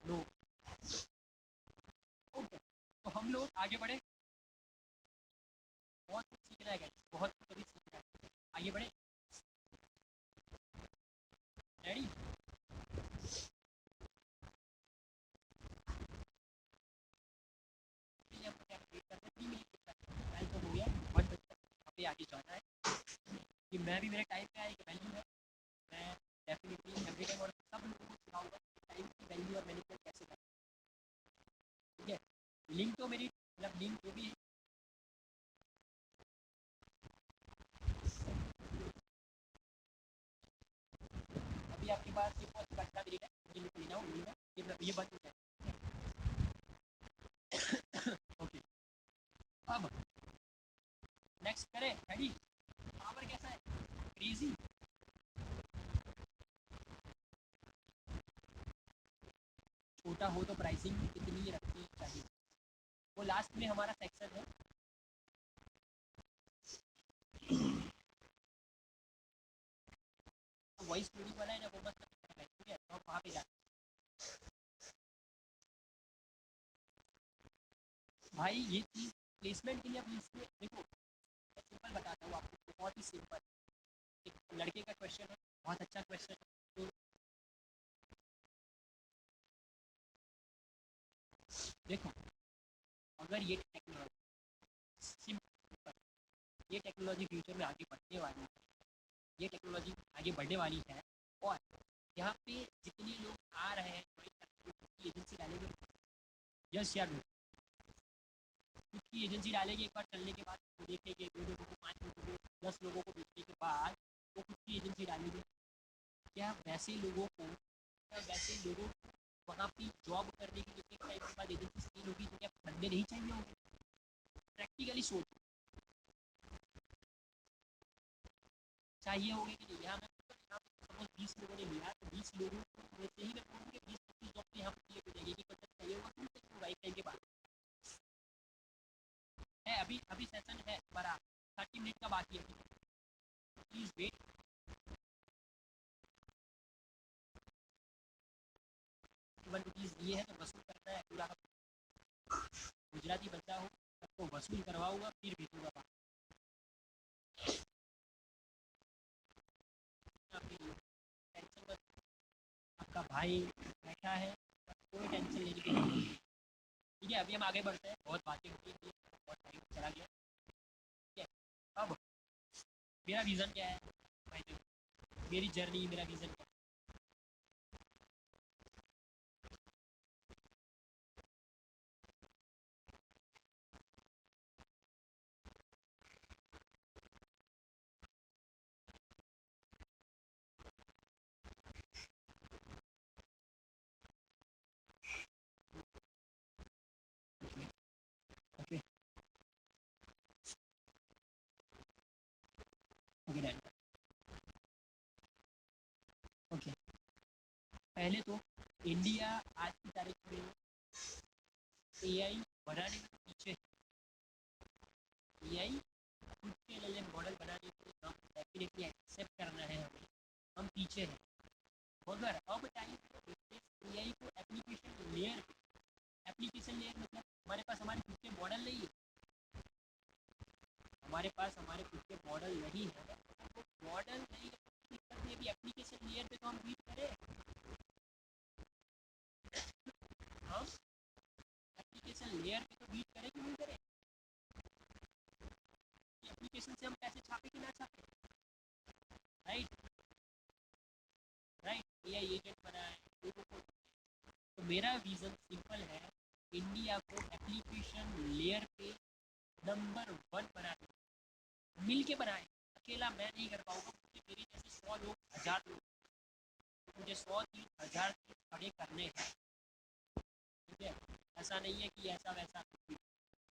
लो। ओके, तो हम लोग आगे बढ़े। बहुत कुछ सीखना है, बहुत कुछ अभी सीखना है। आगे बढ़े, रेडी। आगे जाना है कि मैं भी मेरे टाइम पे एक वैल्यू है। मैं डेफिनेटली एवरी टाइम और सब लोगों को सिखाऊंगा टाइम की वैल्यू और मैनेजमेंट कैसे करना, ठीक है। लिंक तो मेरी, मतलब लिंक जो भी अभी आपके पास ये बहुत 15 मिनट है, मुझे लिख लेना हो, ये बंद हो जाए। ओके, अब नेक्स्ट करें, रेडी। पावर कैसा है, क्रेजी। छोटा हो तो प्राइसिंग कितनी रखनी चाहिए, वो लास्ट में हमारा सेक्शन है। वॉइस ट्रेडिंग वाला है ना, वो मत, ठीक है। तो वहाँ पे जाते भाई, ये चीज़ प्लेसमेंट के लिए अब इसमें देखो, मैं सिंपल बताता हूँ आपको, बहुत ही सिंपल। एक लड़के का क्वेश्चन है, बहुत अच्छा क्वेश्चन है। तो देखो, अगर ये टेक्नोलॉजी सिंपल, ये टेक्नोलॉजी फ्यूचर में आगे बढ़ने वाली है, ये टेक्नोलॉजी आगे बढ़ने वाली है। और यहाँ पे जितने लोग आ रहे हैं, एजेंसी डालेंगे, यस या नो, खुद की एजेंसी डालेंगे। एक बार चलने के बाद वो देखेंगे, 2 लोगों को, 5 लोगों को, 10 लोगों को बेचने के बाद वो खुद की एजेंसी डालेंगे। क्या वैसे लोगों को, वहाँ पे जॉब करने के लिए टाइम के बाद एजेंसी सेल होगी, तो क्या बंदे नहीं चाहिए होंगे। प्रैक्टिकली प्रैक्टिकली सोच चाहिए होगी कि नहीं। यहाँ मैं सपोज 20 लोगों ने लिया तो 20 लोगों में से ही मैं बोलूँ कि 20-25 जॉब तो यहाँ पर क्लियर हो जाएगी कि मतलब चाहिए होगा कि राइट टाइम के बाद है। अभी अभी सेशन है हमारा 30 मिनट का बाकी है, प्लीज़ वेट। 1 रुपीज़ दिए है तो वसूल करना है पूरा। गुजराती बंदा हो सबको वसूल करवाऊंगा फिर भेजूंगा बात। टेंशन मत, आपका भाई बैठा है, कोई टेंशन लेने की जरूरत नहीं। ठीक है, अभी हम आगे बढ़ते हैं, बहुत बातें होती हैं, बहुत टाइम चला गया। ठीक है, अब मेरा विज़न क्या है भाई, मेरी जर्नी, मेरा विज़न क्या है। Okay okay dad. ओके, पहले तो इंडिया आज की तारीख में एआई बनाने में तो पीछे है। एआई खुद के लिए मॉडल बनाने के लिए हम डेफिनेटली एक्सेप्ट करना है, हमें हम पीछे हैं। मगर अब टाइम एआई को एप्लीकेशन लेयर मतलब हमारे पास हमारे खुद के मॉडल नहीं है, हमारे पास हमारे खुद के मॉडल नहीं है। तो मॉडल नहीं है दिक्कत ये भी एप्लीकेशन लेयर पे तो हम बीट करें। हम एप्लीकेशन लेयर पे तो बीट करें कि नहीं करें। एप्लीकेशन से हम पैसे छापे कि ना छापे, राइट राइट। एआई एजेंट बनाए लोगों को। तो मेरा विज़न सिंपल है, इंडिया को एप्लीकेशन लेयर पे नंबर 1 बना दे, मिल के बनाए। अकेला मैं नहीं कर पाऊंगा, क्योंकि मेरे जैसे 100 लोग, 1000 लोग, मुझे 100-3000 खड़े करने हैं। ठीक है, ऐसा नहीं है कि ऐसा वैसा,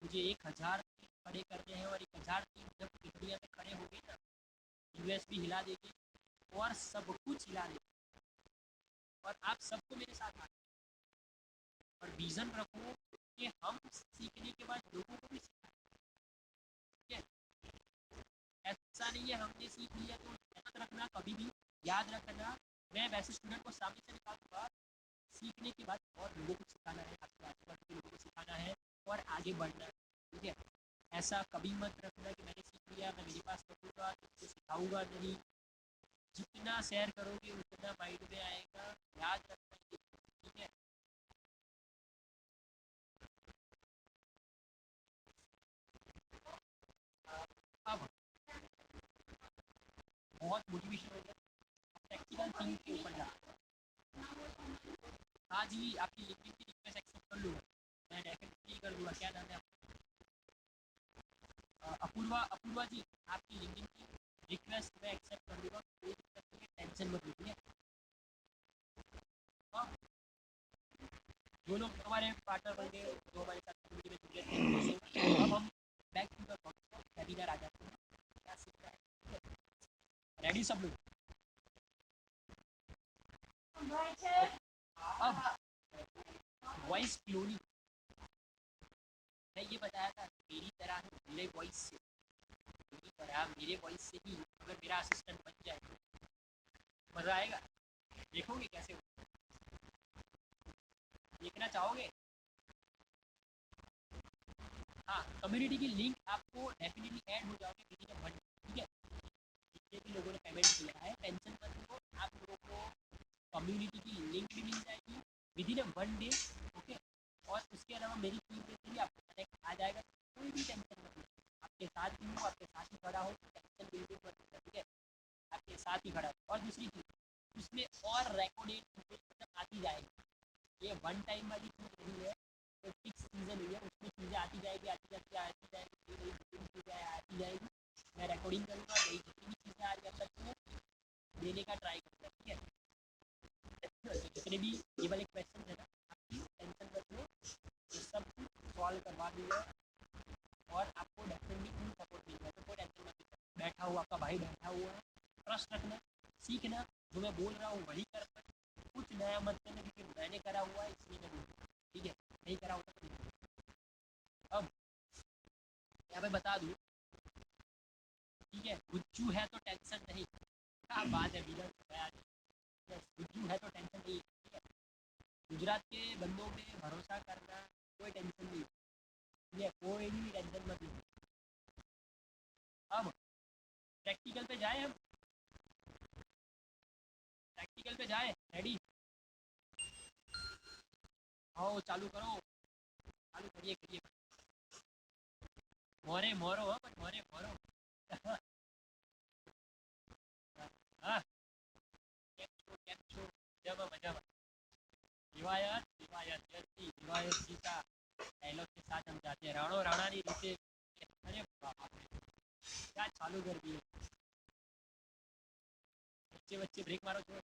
मुझे 1000 खड़े करने हैं। और 1000 जब इंडिया में खड़े हो गए ना, यूएस भी हिला देंगे और सब कुछ हिला देंगे। और आप सबको मेरे साथ आए और विजन रखो कि हम सीखने के बाद लोगों को भी सिखाएं। ठीक है, ऐसा नहीं है हमने सीख लिया तो याद रखना, कभी भी याद रखना, मैं वैसे स्टूडेंट को सामने से निकालूंगा। सीखने के बाद और लोगों को सिखाना है, आपके आसपास के लोगों को सिखाना है और आगे बढ़ना है। ठीक है, ऐसा कभी मत रखना कि मैंने सीख लिया, मैं मेरे पास रखूँगा तो सिखाऊंगा नहीं। जितना शेयर करोगे उतना माइंड में आएगा, याद रखना। ठीक है, अब बहुत मोटिवेशन हो गया, प्रैक्टिकल थिंग के ऊपर जा। हाँ जी, आपकी लिंक्डइन की रिक्वेस्ट एक्सेप्ट कर लूँगा, मैं डेफिनेटली कर दूँगा। क्या नाम है अपूर्वा, अपूर्वा जी, आपकी लिंक्डइन की रिक्वेस्ट मैं एक्सेप्ट कर लूँगा, कोई दिक्कत नहीं है, टेंशन मत लीजिए। हाँ, जो लोग हमारे पार्टनर बन गए, जो हमारे साथ कम्युनिटी में जुड़ गए थे, अब हम बैक टू द वेबिनार आ जाते हैं। क्या सीख रहा है, रेडी सब लोग। अब वॉइस क्लोनिंग, मैं ये बताया था मेरी तरह मेरे वॉइस से, मेरी तरह मेरे वॉइस से ही अगर मेरा असिस्टेंट बन जाए तो मज़ा आएगा। देखोगे कैसे देखना चाहोगे। हाँ, कम्युनिटी की लिंक आपको डेफिनेटली ऐड हो जाओगे विद इन अ मंथ। ठीक है, जितने भी लोगों ने पेमेंट किया है टेंशन मत लो, आप लोगों को कम्युनिटी की लिंक भी मिल जाएगी with in a 1 day. Okay, और उसके अलावा मेरी टीम में से भी आपको कनेक्ट आ जाएगा, कोई भी टेंशन मत लो। आपके साथ भी हूँ, आपके साथ ही खड़ा हो, टेंशन बिल्कुल मत लो। ठीक है, आपके साथ ही खड़ा हो। और दूसरी चीज़, उसमें और रेकॉर्डेड आती जाएगी, ये वन टाइम वाली चीज़ नहीं है, तो फिक्स सीजन हुई है, उसमें चीज़ें आती जाएगी, आती जाती आती जाएगी, नई नई चीज़ें आती जाएगी। मैं रिकॉर्डिंग करूँगा, नई जितनी भी चीज़ें आ रही है सबको देने का ट्राई करूँगा। ठीक है, जितने भी ये वाले क्वेश्चन है ना, आपकी टेंशन मत लो, ये सब कुछ सॉल्व करवा दूँगा। और आपको डेफिनेटली फुल सपोर्ट मिलेगा, तो कोई टेंशन मत लीजिए। बैठा हुआ आपका भाई बैठा हुआ है, ट्रस्ट रखना, सीखना, जो मैं बोल रहा हूँ वही करना, कुछ नया मत करना, क्योंकि मैंने करा हुआ है इसलिए मैं बोल रहा हूँ, ठीक है, नहीं करा होता तो नहीं। अब यहाँ पे बता दूँ, ठीक है, गुज्जू है तो टेंशन नहीं, क्या बात है बिना गुज्जू है तो टेंशन नहीं, ठीक है। गुजरात के बंदों में भरोसा करना, कोई टेंशन नहीं, ठीक है, कोई भी टेंशन मत लीजिए। अब प्रैक्टिकल पे जाए, हम प्रैक्टिकल पे जाए, रेडी, आओ चालू करो, चालू करिए करिए, मोरे मोरो हो, बट मोरे मोरो। हाँ, કેમ છો મજામાં મજામાં, रिवायत रिवायत जल्दी रिवायत जी का डायलॉग के साथ हम जाते हैं राणो राणा नी रीते। अरे बाप रे, क्या चालू कर दिए, बच्चे बच्चे ब्रेक मारो छोड़।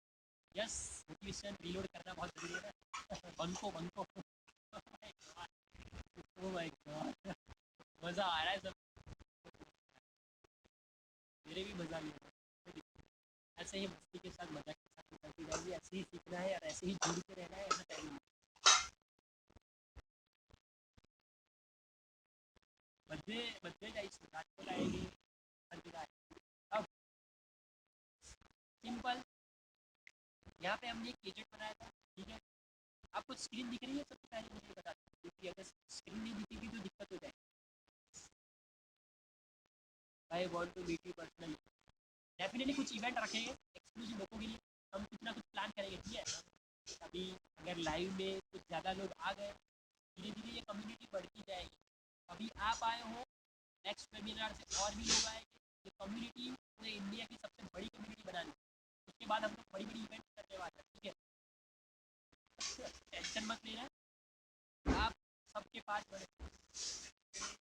यस, मोटिवेशन रीलोड करना बहुत जरूरी है ना। बंको बंको, ओह माय गॉड, मज़ा आ रहा है सब, मेरे भी मज़ा नहीं आ रहा है। ऐसे ही मस्ती के साथ मजाक के साथ निकलती जाएगी, ऐसे ही सीखना है और ऐसे ही जुड़ के रहना है, ऐसा टाइम बदले बदले जाइए, रात को लाएगी हर जगह। अब सिंपल, यहाँ पे हमने एक एजेंट बनाया था, ठीक है। आपको स्क्रीन दिख रही है, सबसे पहले मुझे बता दो, क्योंकि अगर स्क्रीन नहीं दिखेगी तो दिक्कत हो जाएगी। I want to meet you personally, definitely कुछ इवेंट रखेंगे एक्सक्लूसिव लोगों के लिए, हम कुछ ना कुछ प्लान करेंगे, ठीक है। अभी अगर लाइव में कुछ ज़्यादा लोग आ गए, धीरे धीरे ये कम्युनिटी बढ़ती जाएगी। अभी आप आए हो, नेक्स्ट वेबिनार से और भी लोग आएंगे, ये कम्युनिटी पूरे इंडिया की सबसे बड़ी कम्युनिटी बनानी, उसके बाद हम लोग बड़ी बड़ी इवेंट करने वाले हैं, ठीक है। टेंशन मत लेना, आप सबके पास बड़े,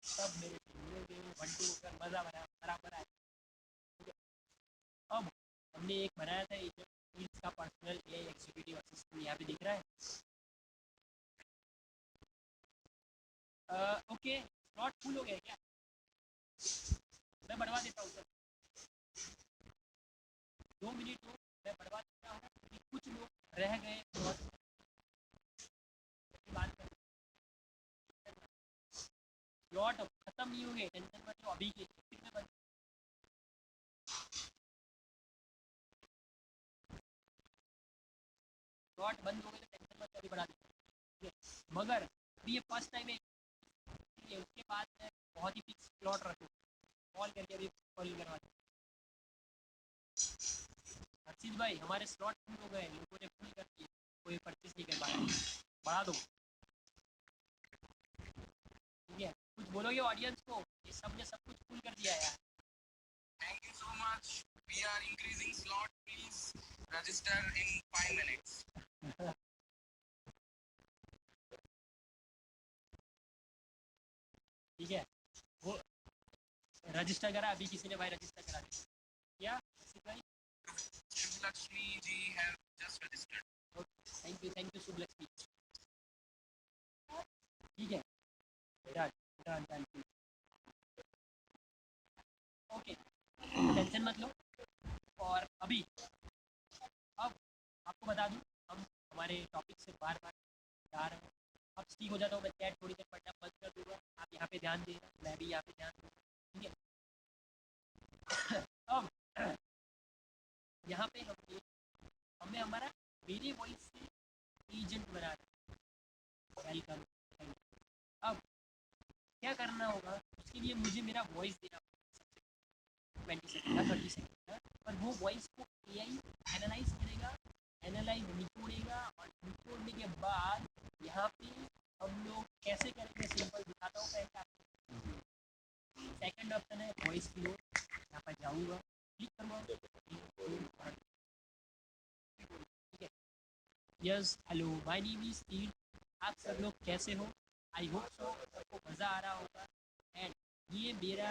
सब मेरे बंटू होकर मज़ा बराबर आए, ठीक है। अब हमने एक बनाया था इसका पर्सनल एग्जीक्यूटिव असिस्टेंट, यहाँ पे दिख रहा है। ओके, स्लॉट फुल हो गया क्या, मैं बढ़वा देता हूँ सर, 2 मिनट हो, मैं बढ़वा देता हूँ, क्योंकि कुछ लोग रह गए बहुत बात कर, स्लॉट खत्म नहीं हो गए, टेंशन मत लो, अभी के कितने बंद, स्लॉट बंद हो गए तो टेंशन मत लो, अभी बढ़ा देते हैं, मगर अभी ये फर्स्ट टाइम है, उसके बाद मैं बहुत ही फिक्स स्लॉट रखूँ, कॉल करके अभी कॉल करवा दें। हर्षित भाई, हमारे स्लॉट फुल हो गए, लोगों ने फुल कर दिए, कोई परचेज नहीं कर पाया, बढ़ा दो, ठीक है। कुछ बोलोगे ऑडियंस को, ये सब ने सब कुछ फुल कर दिया यार। Thank you so much, we are increasing slot, please register in 5 minutes. ठीक है, वो रजिस्टर करा, अभी किसी ने भाई रजिस्टर करा दिया क्या भाई, Shubh Lakshmi ji have just registered, thank you Shubh Lakshmi, ठीक है, done done done, okay, tension मत लो। और अभी अब आपको बता दूं, हम हमारे टॉपिक से बार बार जा रहे हैं, अब ठीक हो जाता हूँ, मैं चैट थोड़ी देर पढ़ना बंद कर दूँगा, आप यहाँ पे ध्यान देना, मैं भी यहाँ पे ध्यान दूँगा, ठीक है। अब यहाँ पे हमें हमारा मेरे वॉइस से एजेंट बना रहे, वेलकम। अब क्या करना होगा, उसके लिए मुझे मेरा वॉइस देना होगा 20 सेकेंड या 30 सेकेंड, और वो वॉइस को एआई एनालाइज करेगा, एनालाइज निचोड़ेगा, और निचोड़ने के बाद यहाँ पे हम लोग कैसे करेंगे, सिंपल दिखाता हूँ पहले आपको। सेकंड ऑप्शन है वॉइस की ओर, यहाँ पर जाऊँगा, क्लिक करूँगा, ठीक है। Yes hello, my name is Steve, आप सब लोग कैसे हो, आई होप सो सबको मज़ा आ रहा होगा। एंड ये मेरा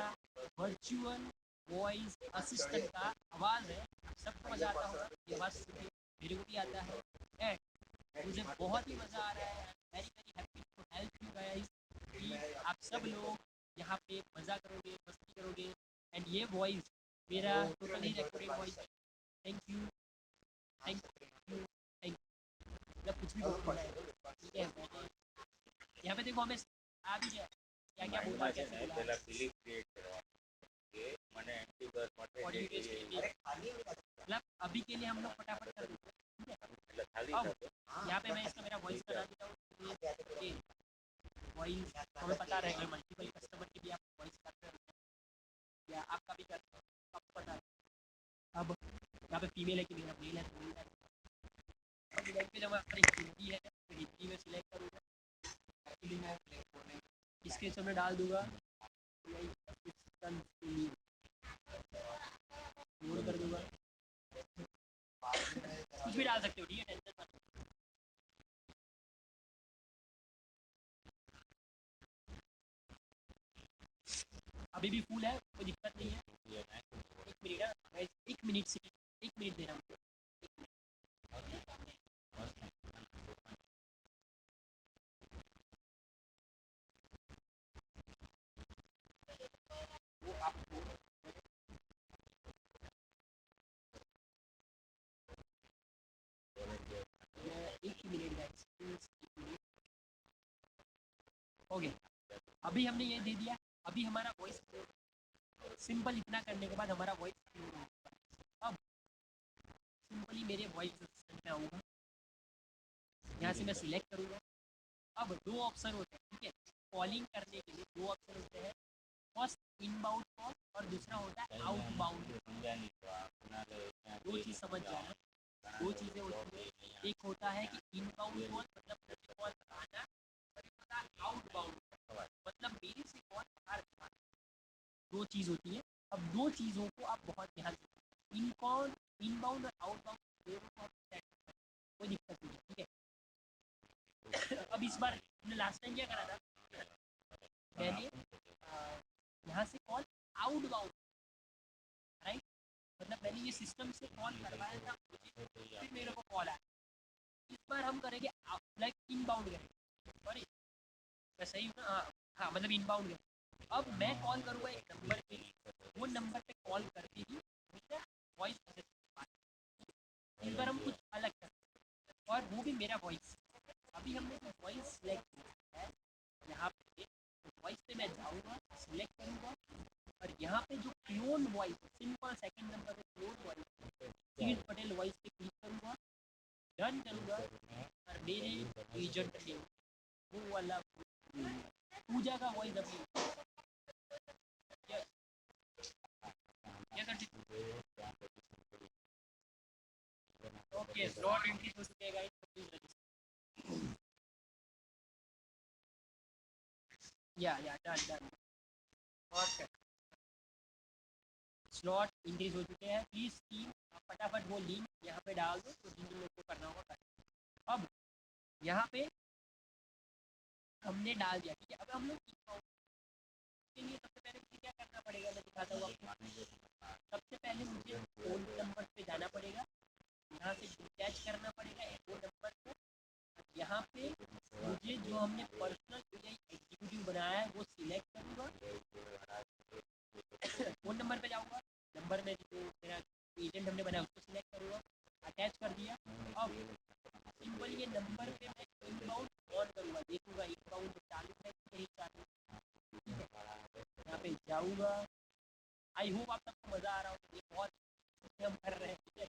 वर्चुअल वॉइस असिस्टेंट का आवाज़ है, आप सबको मज़ा आता होगा, ये आवाज़ सुनिए, मेरे को भी आता है, एंड मुझे बहुत ही मज़ा आ रहा है, very very happy to help you guys, कि आप सब लोग यहाँ पे मज़ा करोगे, मस्ती करोगे। एंड ये वॉइस मेरा टोटली रिकॉर्डेड वॉइस है। Thank you, thank you, thank मतलब कुछ भी बोल रहा है, ठीक है। मैंने यहाँ पे देखो हमें आ भी गया क्या क्या बोला, कैसे बोला। मतलब अभी के लिए हम लोग फटाफट कर देते हैं, ठीक है। अब यहाँ पे मैं इसका मेरा वॉइस बना देता हूँ। वॉइस हमें पता रहेगा, मल्टीपल कस्टमर की भी आप वॉइस करते हैं या आपका भी करते हैं, आपको पता है। अब यहाँ पे फीमेल है कि मेरा मेल है तो मेल है। अब लैंग्वेज हमारी हिंदी है तो हिंदी में सिलेक्ट करूँगा। एक्चुअली मैं इसके समय डाल दूँगा नोट कर दूँगा, कुछ भी डाल सकते हो, ठीक है, टेंशन मत लो। अभी भी फुल है, कोई दिक्कत नहीं है। एक मिनट है, मैं 1 मिनट से 1 मिनट दे रहा हूँ। वो आपको मैं 1 मिनट गाइस, प्लीज 1 मिनट। हो गया। अभी हमने ये दे दिया। अभी हमारा वॉइस सिंपल इतना करने के बाद हमारा वॉइस अब सिंपली मेरे वॉइस असिस्टेंट में आऊँगा। यहाँ से मैं सिलेक्ट करूँगा। अब 2 ऑप्शन होते हैं, ठीक है। कॉलिंग करने के लिए 2 ऑप्शन होते हैं। फर्स्ट इनबाउंड कॉल और दूसरा होता है आउटबाउंड। 2 चीज़ समझ जाना। 2 चीज़ें होती हैं। एक होता है कि इनबाउंड कॉल मतलब कॉल आना, और एक होता है आउटबाउंड मतलब मेरे से कॉल बाहर जाना। 2 चीज़ होती है। अब 2 चीज़ों को आप बहुत ध्यान से इनबाउंड और आउटबाउंड दोनों को आप सेट करें, कोई दिक्कत नहीं है, ठीक है। अब इस बार हमने लास्ट टाइम क्या करा था, मैंने यहाँ से कॉल आउटबाउंड, राइट, मतलब मैंने ये सिस्टम से कॉल करवाया था मुझे, फिर मेरे को कॉल आया। इस बार हम करेंगे लाइक इनबाउंड करेंगे, सॉरी मैं सही हूँ ना, हाँ हाँ, मतलब इनबाउंड करेंगे। अब मैं कॉल करूँगा एक नंबर पे, वो नंबर पे कॉल करके ही मेरा वॉइस मैसेज, इस बार हम कुछ अलग करते हैं और वो भी मेरा वॉइस। अभी हमने जो वॉइस सिलेक्ट किया है यहाँ पे, वॉइस पे मैं जाऊँगा, सिलेक्ट करूँगा और यहाँ पे जो clone voice, simple second number पे क्लोन वॉइस, तीर्थ पटेल वॉइस पे क्लिक करूँगा, डन करूँगा और मेरे एजेंट ने वो वाला पूजा का वॉइस अभी क्या करती थी। ओके, स्लॉट एंट्री हो चुके हैं गाइस, या डन डन। और स्लॉट इंक्रीज हो चुके हैं। प्लीज़ टीम फटाफट वो लिंक यहाँ पे डाल दो तो जिन लोग को करना होगा कर। अब यहाँ पे हमने डाल दिया, ठीक है। अब हम लोग के लिए सबसे पहले मुझे क्या करना पड़ेगा, मैं दिखाता हूँ आपको। सबसे पहले मुझे फ़ोन नंबर पे जाना पड़ेगा, यहाँ से डिटैच करना पड़ेगा एक फ़ोन नंबर को। यहाँ पे मुझे जो हमने पर्सनल एग्जीक्यूटिव बनाया है वो सिलेक्ट करूँगा। फ़ोन नंबर पे जाऊँगा, नंबर में जो मेरा एजेंट हमने बनाया उसको सिलेक्ट करूँगा, अटैच कर दिया। अब सिंपल ये नंबर पे मैं इनबाउंड ऑन करूँगा, देखूँगा इनबाउंड चालू है कि नहीं चालू, ठीक है। यहाँ पे जाऊँगा। आई होप आप सबको मज़ा आ रहा हो, ये बहुत हम कर रहे हैं, ठीक है।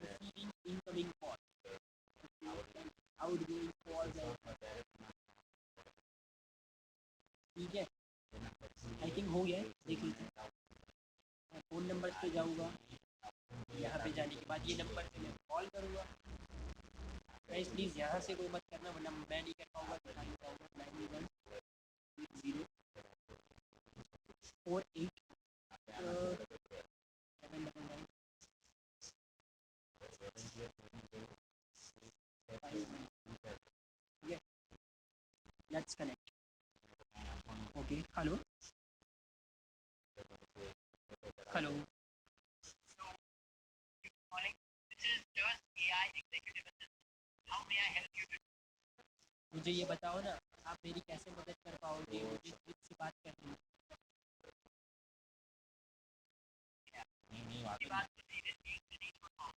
Receiving incoming call, outgoing call, ठीक है। आई थिंक हो गया है, देख लीजिए। मैं फ़ोन नंबर पे जाऊँगा, यहाँ पे जाने के बाद ये नंबर से मैं कॉल करूँगा। गाइस प्लीज़ यहाँ से कोई मत करना वरना मैं नहीं कर पाऊँगा, दिखा नहीं पाऊँगा। 918048 799 ठीक है। Let's connect. Okay, hello hello, मुझे ये बताओ ना, आप मेरी कैसे मदद कर पाओगे, मुझे से बात करनी है। आपकी बात को सीरियसली नहीं छोड़ता,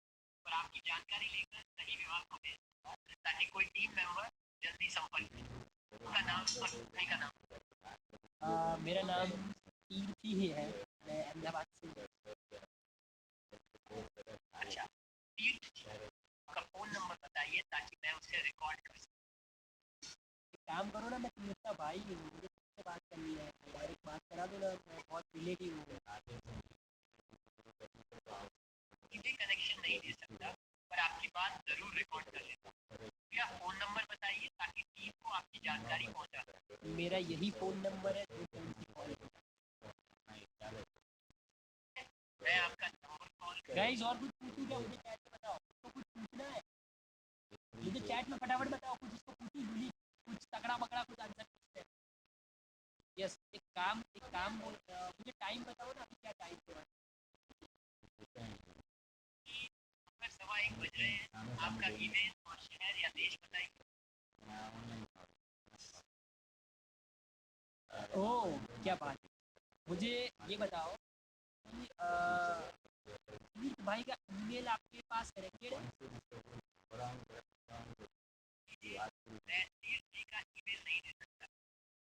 पर आपकी जानकारी लेकर सही विभाग को भेज, ताकि कोई टीम मेंबर जल्दी संपर्क करे। उसका नाम और कंपनी का नाम। मेरा नाम तीर्थी ही है, मैं अहमदाबाद से हूँ। अच्छा, तीर्थ जी, आपका फ़ोन नंबर बताइए ताकि मैं उसे रिकॉर्ड कर सकूँ। एक काम करो ना, मैं तीर्थ का भाई हूँ, मुझे तुमसे बात करनी है, डायरेक्ट बात करा दो ना, मैं बहुत रिलेटिव हूँ। सीधे कनेक्शन नहीं दे सकता, पर आपकी बात ज़रूर रिकॉर्ड कर लेता हूँ। कृपया फ़ोन नंबर बताइए ताकि टीम को आपकी जानकारी पहुँचा सके। मेरा यही फ़ोन नंबर है जो फ़ोन की कॉल मैं आपका नंबर कॉल गाइस। और कुछ पूछूं क्या, मुझे चैट में बताओ, तो कुछ पूछना है मुझे चैट में, फटाफट बताओ कुछ, इसको पूछी जुली कुछ तगड़ा बकड़ा कुछ आंसर पूछते हैं। यस, एक काम बोल, मुझे टाइम बताओ ना, अभी क्या टाइम हो रहा है? 1:15 बज रहे हैं, आपका ईमेल और शहर या देश बताइए। ओह क्या बात है, मुझे ये बताओ कि भाई का ईमेल आपके पास कनेक्टेड है? मैं तीर्थी का ईमेल नहीं दे सकता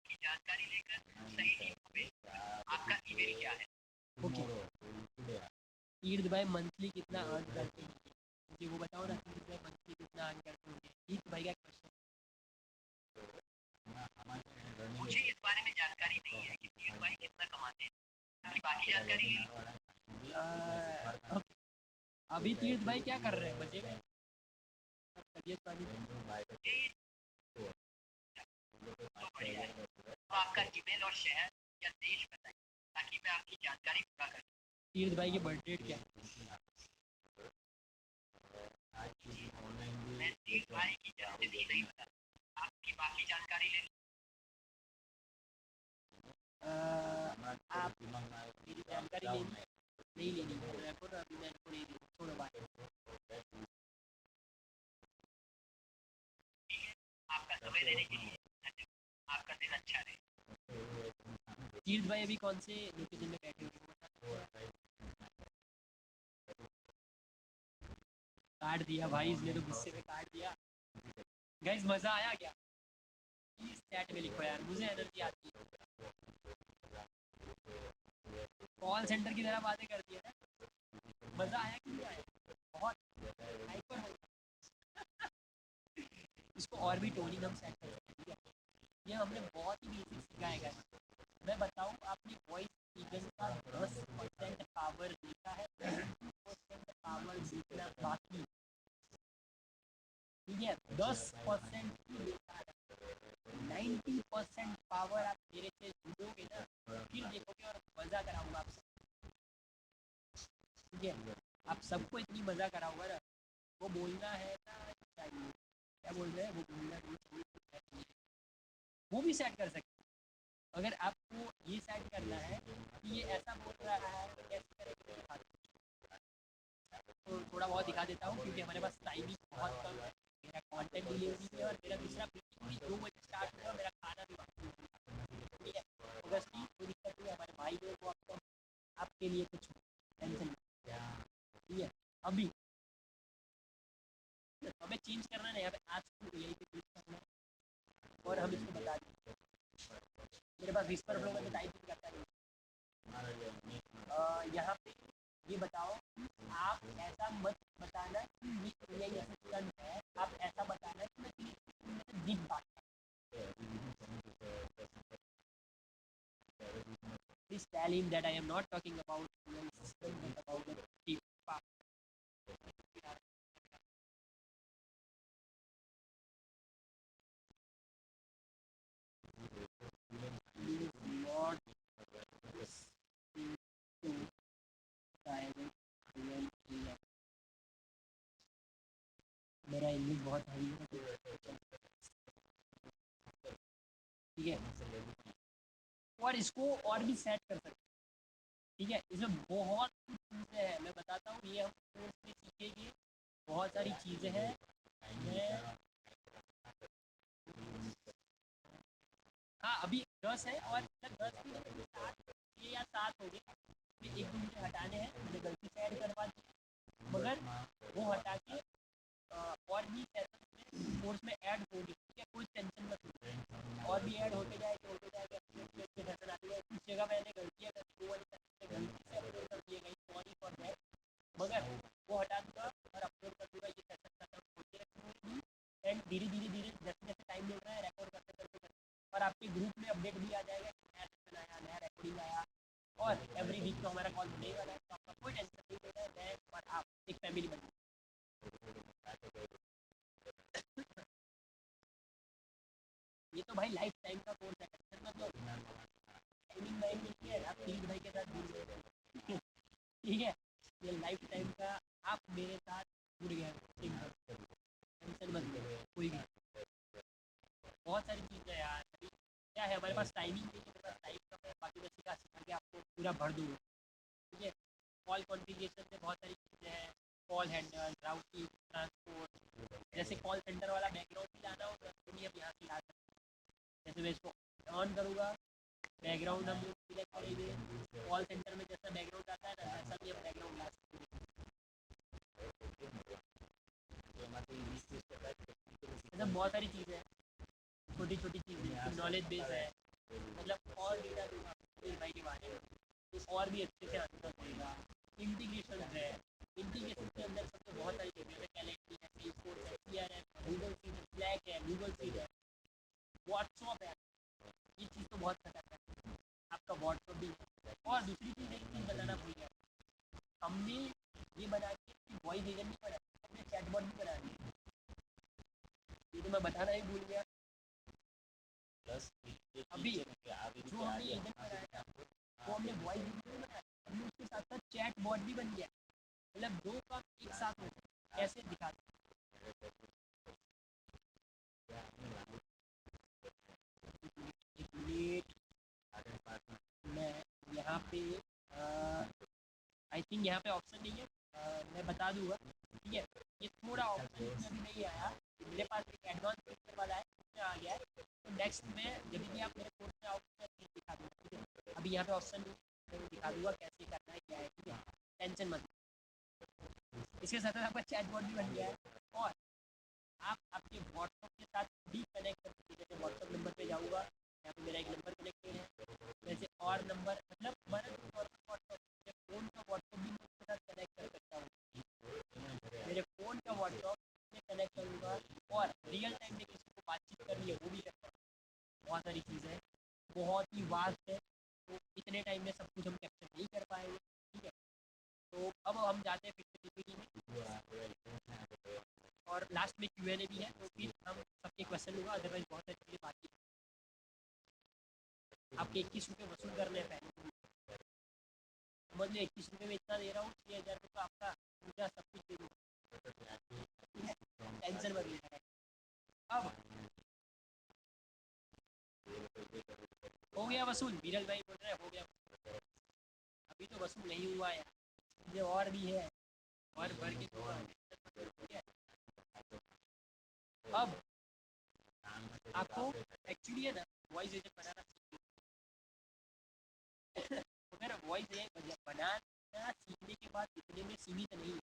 कि जानकारी लेकर सही टीम को भेज। आपका ईमेल क्या है? ओके, तीर्थ भाई मंथली कितना अर्न करते हैं, मुझे वो बताओ ना, तीर्थ भाई मंथली कितना अर्न करते होंगे। तीर्थ भाई का क्वेश्चन, मुझे इस बारे में जानकारी नहीं है कि तीर्थ भाई कितना कमाते हैं, आपकी बाकी जानकारी ओके। अभी तीर्थ भाई क्या कर रहे हैं, बचे में तबीयत पानी तो बढ़िया है। तो आपका ईमेल और शहर या देश बताइए ताकि मैं आपकी जानकारी पूरा कर सकूं। तीर्थ भाई की बर्थ डेट क्या है? मैं तीर्थ भाई की जन्मतिथि नहीं बता, आपकी बाकी जानकारी ले। आप मेरी जानकारी लेनी नहीं लेनी मेरे को ना, अभी मैं इनको नहीं दूँ, छोड़ो बात। आपका समय देने के लिए धन्यवाद, आपका दिन अच्छा रहे। तीर्थ भाई अभी कौन से लोकेशन में बैठे हुए? काट दिया भाई, इसने तो गुस्से में काट दिया। गाइस मज़ा आया क्या? प्लीज चैट में लिखो यार, मुझे एनर्जी आती है। कॉल सेंटर की तरह बातें करती है ना। मज़ा आया कि नहीं आया? बहुत हाइपर हो। इसको और भी टोनिंग हम सेट कर सकते हैं। ये हमने बहुत ही बेसिक सीखा है गाइस। मैं बताऊं, आपने वॉइस स्पीकर का 10% पावर देखा है, 90% पावर देखना बाकी। ठीक है, 10% ही देखा है, 90% पावर आप मेरे से जुड़ोगे ना, फिर देखोगे और मज़ा कराऊंगा आपसे। ठीक है, आप सबको इतनी मज़ा कराऊंगा ना, वो बोलना है ना चाहिए, क्या बोल रहे हैं, वो बोलना नहीं चाहिए, वो भी सेट कर सकते हैं। अगर आपको ये सेट करना है कि ये ऐसा बोल रहा है, कैसे करेंगे, तो थोड़ा बहुत दिखा देता हूँ, क्योंकि हमारे पास टाइमिंग बहुत कम है। मेरा कंटेंट डिलीवरी भी है और मेरा दूसरा मीटिंग भी 2 बजे स्टार्ट हुआ, मेरा खाना भी बाकी है। ठीक है, ऑब्वियसली कोई दिक्कत नहीं है, हमारे भाई लोग को आपको आपके लिए कुछ टेंशन नहीं। ठीक है, अभी हमें चेंज करना है यहाँ पे, आज को यही पे चेंज करना है और हम इसको बता दें। मेरे पास विस्पर फ्लो में टाइप भी करता है। यहाँ पे ये बताओ कि आप ऐसा मत बताना कि ये असिस्टेंट है, आप ऐसा बताना कि मैं तुम्हें दिख बात। Please tell him that I am not talking about your system but about the tip. Please not to private real email. मेरा इंग्लिश बहुत हाई है, ठीक है, और इसको और भी सेट कर सकते हैं। ठीक है, इसमें बहुत कुछ चीज़ें हैं, मैं बताता हूँ, ये हम कोर्स में सीखेंगे, बहुत सारी चीज़ें हैं। मैं अभी 10 है और मतलब 10 भी नहीं, 7 हो गए। एक दो मुझे हटाने हैं, मुझे गलती से ऐड करवा दिए, मगर वो हटा के और भी सेशन कोर्स में ऐड होगी, ठीक है, कोई टेंशन मत लो, और भी ऐड होते जाएंगे अच्छे अच्छे अच्छे सेशन आते जाए। कुछ जगह मैंने गलतियाँ करी, वो वाली सेशन गलती से अपलोड कर दिए गई, सॉरी फॉर दैट, मगर वो हटा दूंगा और अपलोड कर दूंगा। ये सेशन खत्म होते रहेंगी एंड धीरे धीरे धीरे जैसे जैसे टाइम मिल रहा है रिकॉर्ड करते करते करते और आपके ग्रुप में अपडेट भी आ जाएगा कि नया सेशन आया, नया रिकॉर्डिंग आया, और एवरी वीक तो हमारा कॉल होने ही वाला है, तो आपका कोई टेंशन नहीं लेना है। मैं और आप एक फैमिली बन, ये तो भाई लाइफ टाइम का कोर्स है, टेंशन मत लो। टाइमिंग वाइम नहीं है, आप तीन भाई के साथ जुड़ गए, ठीक है, ये लाइफ टाइम का, आप मेरे साथ जुड़ गए, टेंशन मत लो कोई भी। बहुत सारी चीज़ें हैं यार, अभी क्या है हमारे पास टाइमिंग नहीं है, मेरे पास टाइम कम है, बाकी मैं सिखा सिखा के आपको पूरा भर दूँगा, ठीक है। कॉल कॉन्फ़िगरेशन से बहुत सारी चीज़ें हैं, कॉल हैंडल, राउटिंग, ट्रांसपोर्ट, जैसे कॉल सेंटर वाला बैकग्राउंड भी लाना होगा तो भी हम यहाँ से ला सकते हैं। जैसे मैं इसको ऑन करूँगा, बैकग्राउंड हम लोग सिलेक्ट करेंगे, कॉल सेंटर में जैसा बैकग्राउंड आता है ना वैसा भी हम बैकग्राउंड ला सकते हैं। मतलब बहुत सारी चीज़ें हैं, छोटी छोटी चीज़ें, नॉलेज बेस है, मतलब और डेटा दूंगा भाई के बारे में तो और भी अच्छे से आंसर देगा। इंटीग्रेशन है, इंटीग्रेशन के अंदर सबसे बहुत सारी चीज़ें हैं, कैलेंडर है, फेसबुक है, CRM, गूगल शीट है, स्लैक है, गूगल शीट है, व्हाट्सअप है, ये चीज़ तो बहुत खतरनाक है, आपका व्हाट्सअप भी है। और दूसरी चीज़ एक चीज़ बताना भूल गया, हमने ये बना के वॉइस एजेंट नहीं बना, हमने चैटबॉट भी बना दिया, ये तो मैं बताना ही भूल गया। अभी जो हमने एजेंट बनाया था वो हमने वॉइस एजेंट नहीं बनाया, हमने उसके साथ साथ चैट बॉट भी बन गया, मतलब दो काम एक साथ हो कैसे दिखाते हैं। मैं यहाँ पे आई थिंक यहाँ पे ऑप्शन नहीं है, मैं बता दूंगा, ठीक है। ये थोड़ा ऑप्शन इसमें अभी नहीं आया, मेरे पास एक एडवांस फीचर वाला है उसमें आ गया है, तो नेक्स्ट में जब भी आप मेरे कोर्स में आओगे मैं चीज़ दिखा दूँगा, ठीक है। अभी यहाँ पे ऑप्शन नहीं है, मैं दिखा दूंगा कैसे करना है क्या है, ठीक है, टेंशन मत। इसके साथ साथ आपका चैट बॉट भी बन गया है, और आप आपके व्हाट्सअप के साथ भी कनेक्ट कर सकते हैं। जैसे व्हाट्सअप नंबर पे जाऊँगा, यहाँ पे मेरा एक नंबर कनेक्टेड है, वैसे और नंबर मतलब हमारा व्हाट्सअप फ़ोन का व्हाट्सअप भी मैं उसके साथ कनेक्ट कर सकता हूँ, मेरे फ़ोन का व्हाट्सअप में कनेक्ट करूँगा, और रियल टाइम में किसी को बातचीत करनी है वो भी कर सकता हूँ। बहुत सारी चीज़ें हैं, बहुत ही वास्ट है, तो इतने टाइम में सब कुछ हम कैप्चर नहीं कर पाएंगे, ठीक है। तो अब हम जाते हैं फिर पीपीटी में, और लास्ट में Q&A भी है, तो फिर हम सबके क्वेश्चन होगा, अदरवाइज बहुत सारी चीज़ें बाकी आपके 21 रुपये वसूल करने हैं पहले, समझ लो 21 रुपये में इतना दे रहा हूँ, 6,000 रुपये का आपका पूरा सब कुछ दे दूँगा, टेंशन मत लेना। अब हो गया वसूल, बीरल भाई बोल रहे हैं हो गया, अभी तो वसूल नहीं हुआ है, ये और भी है, और भर के तो अब आपको एक्चुअली है ना वॉइस एजेंट बनाना सीखना, अगर वॉइस एजेंट बनाना सीखने के बाद इतने में सीमित नहीं है,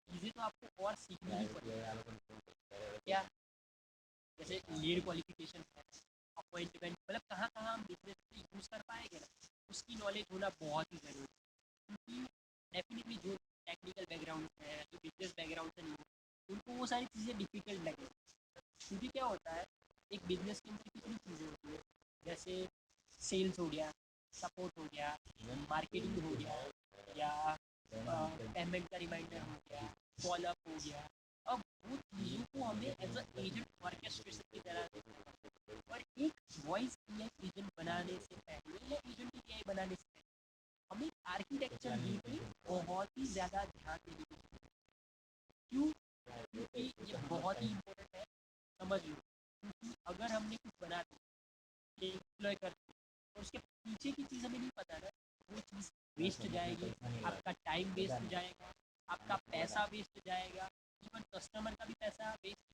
चीज़ें तो आपको और सीखनी ही पड़ेगी। क्या, जैसे लीड क्वालिफिकेशन है, अपॉइंटमेंट, मतलब कहाँ कहाँ हम बिजनेस में यूज़ कर पाएंगे ना, उसकी नॉलेज होना बहुत ही ज़रूरी है, क्योंकि डेफिनेटली जो टेक्निकल बैकग्राउंड है, जो बिजनेस बैकग्राउंड से नहीं है, उनको वो सारी चीज़ें डिफ़िकल्ट लगे, क्योंकि क्या होता है एक बिजनेस के अंदर कितनी चीज़ें होती है, जैसे सेल्स हो गया, सपोर्ट हो गया, मार्केटिंग हो गया, या पेमेंट का रिमाइंडर हो गया, फॉलोअप हो गया। अब वो चीज़ों को हमें एज अ एजेंट ऑर्केस्ट्रेशन की तरह देखना पड़ता है, और एक वॉइस एजेंट बनाने से पहले या एजेंट की बनाने से पहले हमें आर्किटेक्चर भी पे बहुत ही ज़्यादा ध्यान देने की जरूरत है। क्यों? क्योंकि ये बहुत ही इम्पोर्टेंट है, समझ लो, क्योंकि अगर हमने कुछ बना दिया डिप्लॉय कर और उसके पीछे की चीज़ हमें नहीं पता ना, वो चीज़ वेस्ट जाएगी, आपका टाइम वेस्ट जाएगा, आपका पैसा वेस्ट जाएगा, इवन कस्टमर का भी पैसा वेस्ट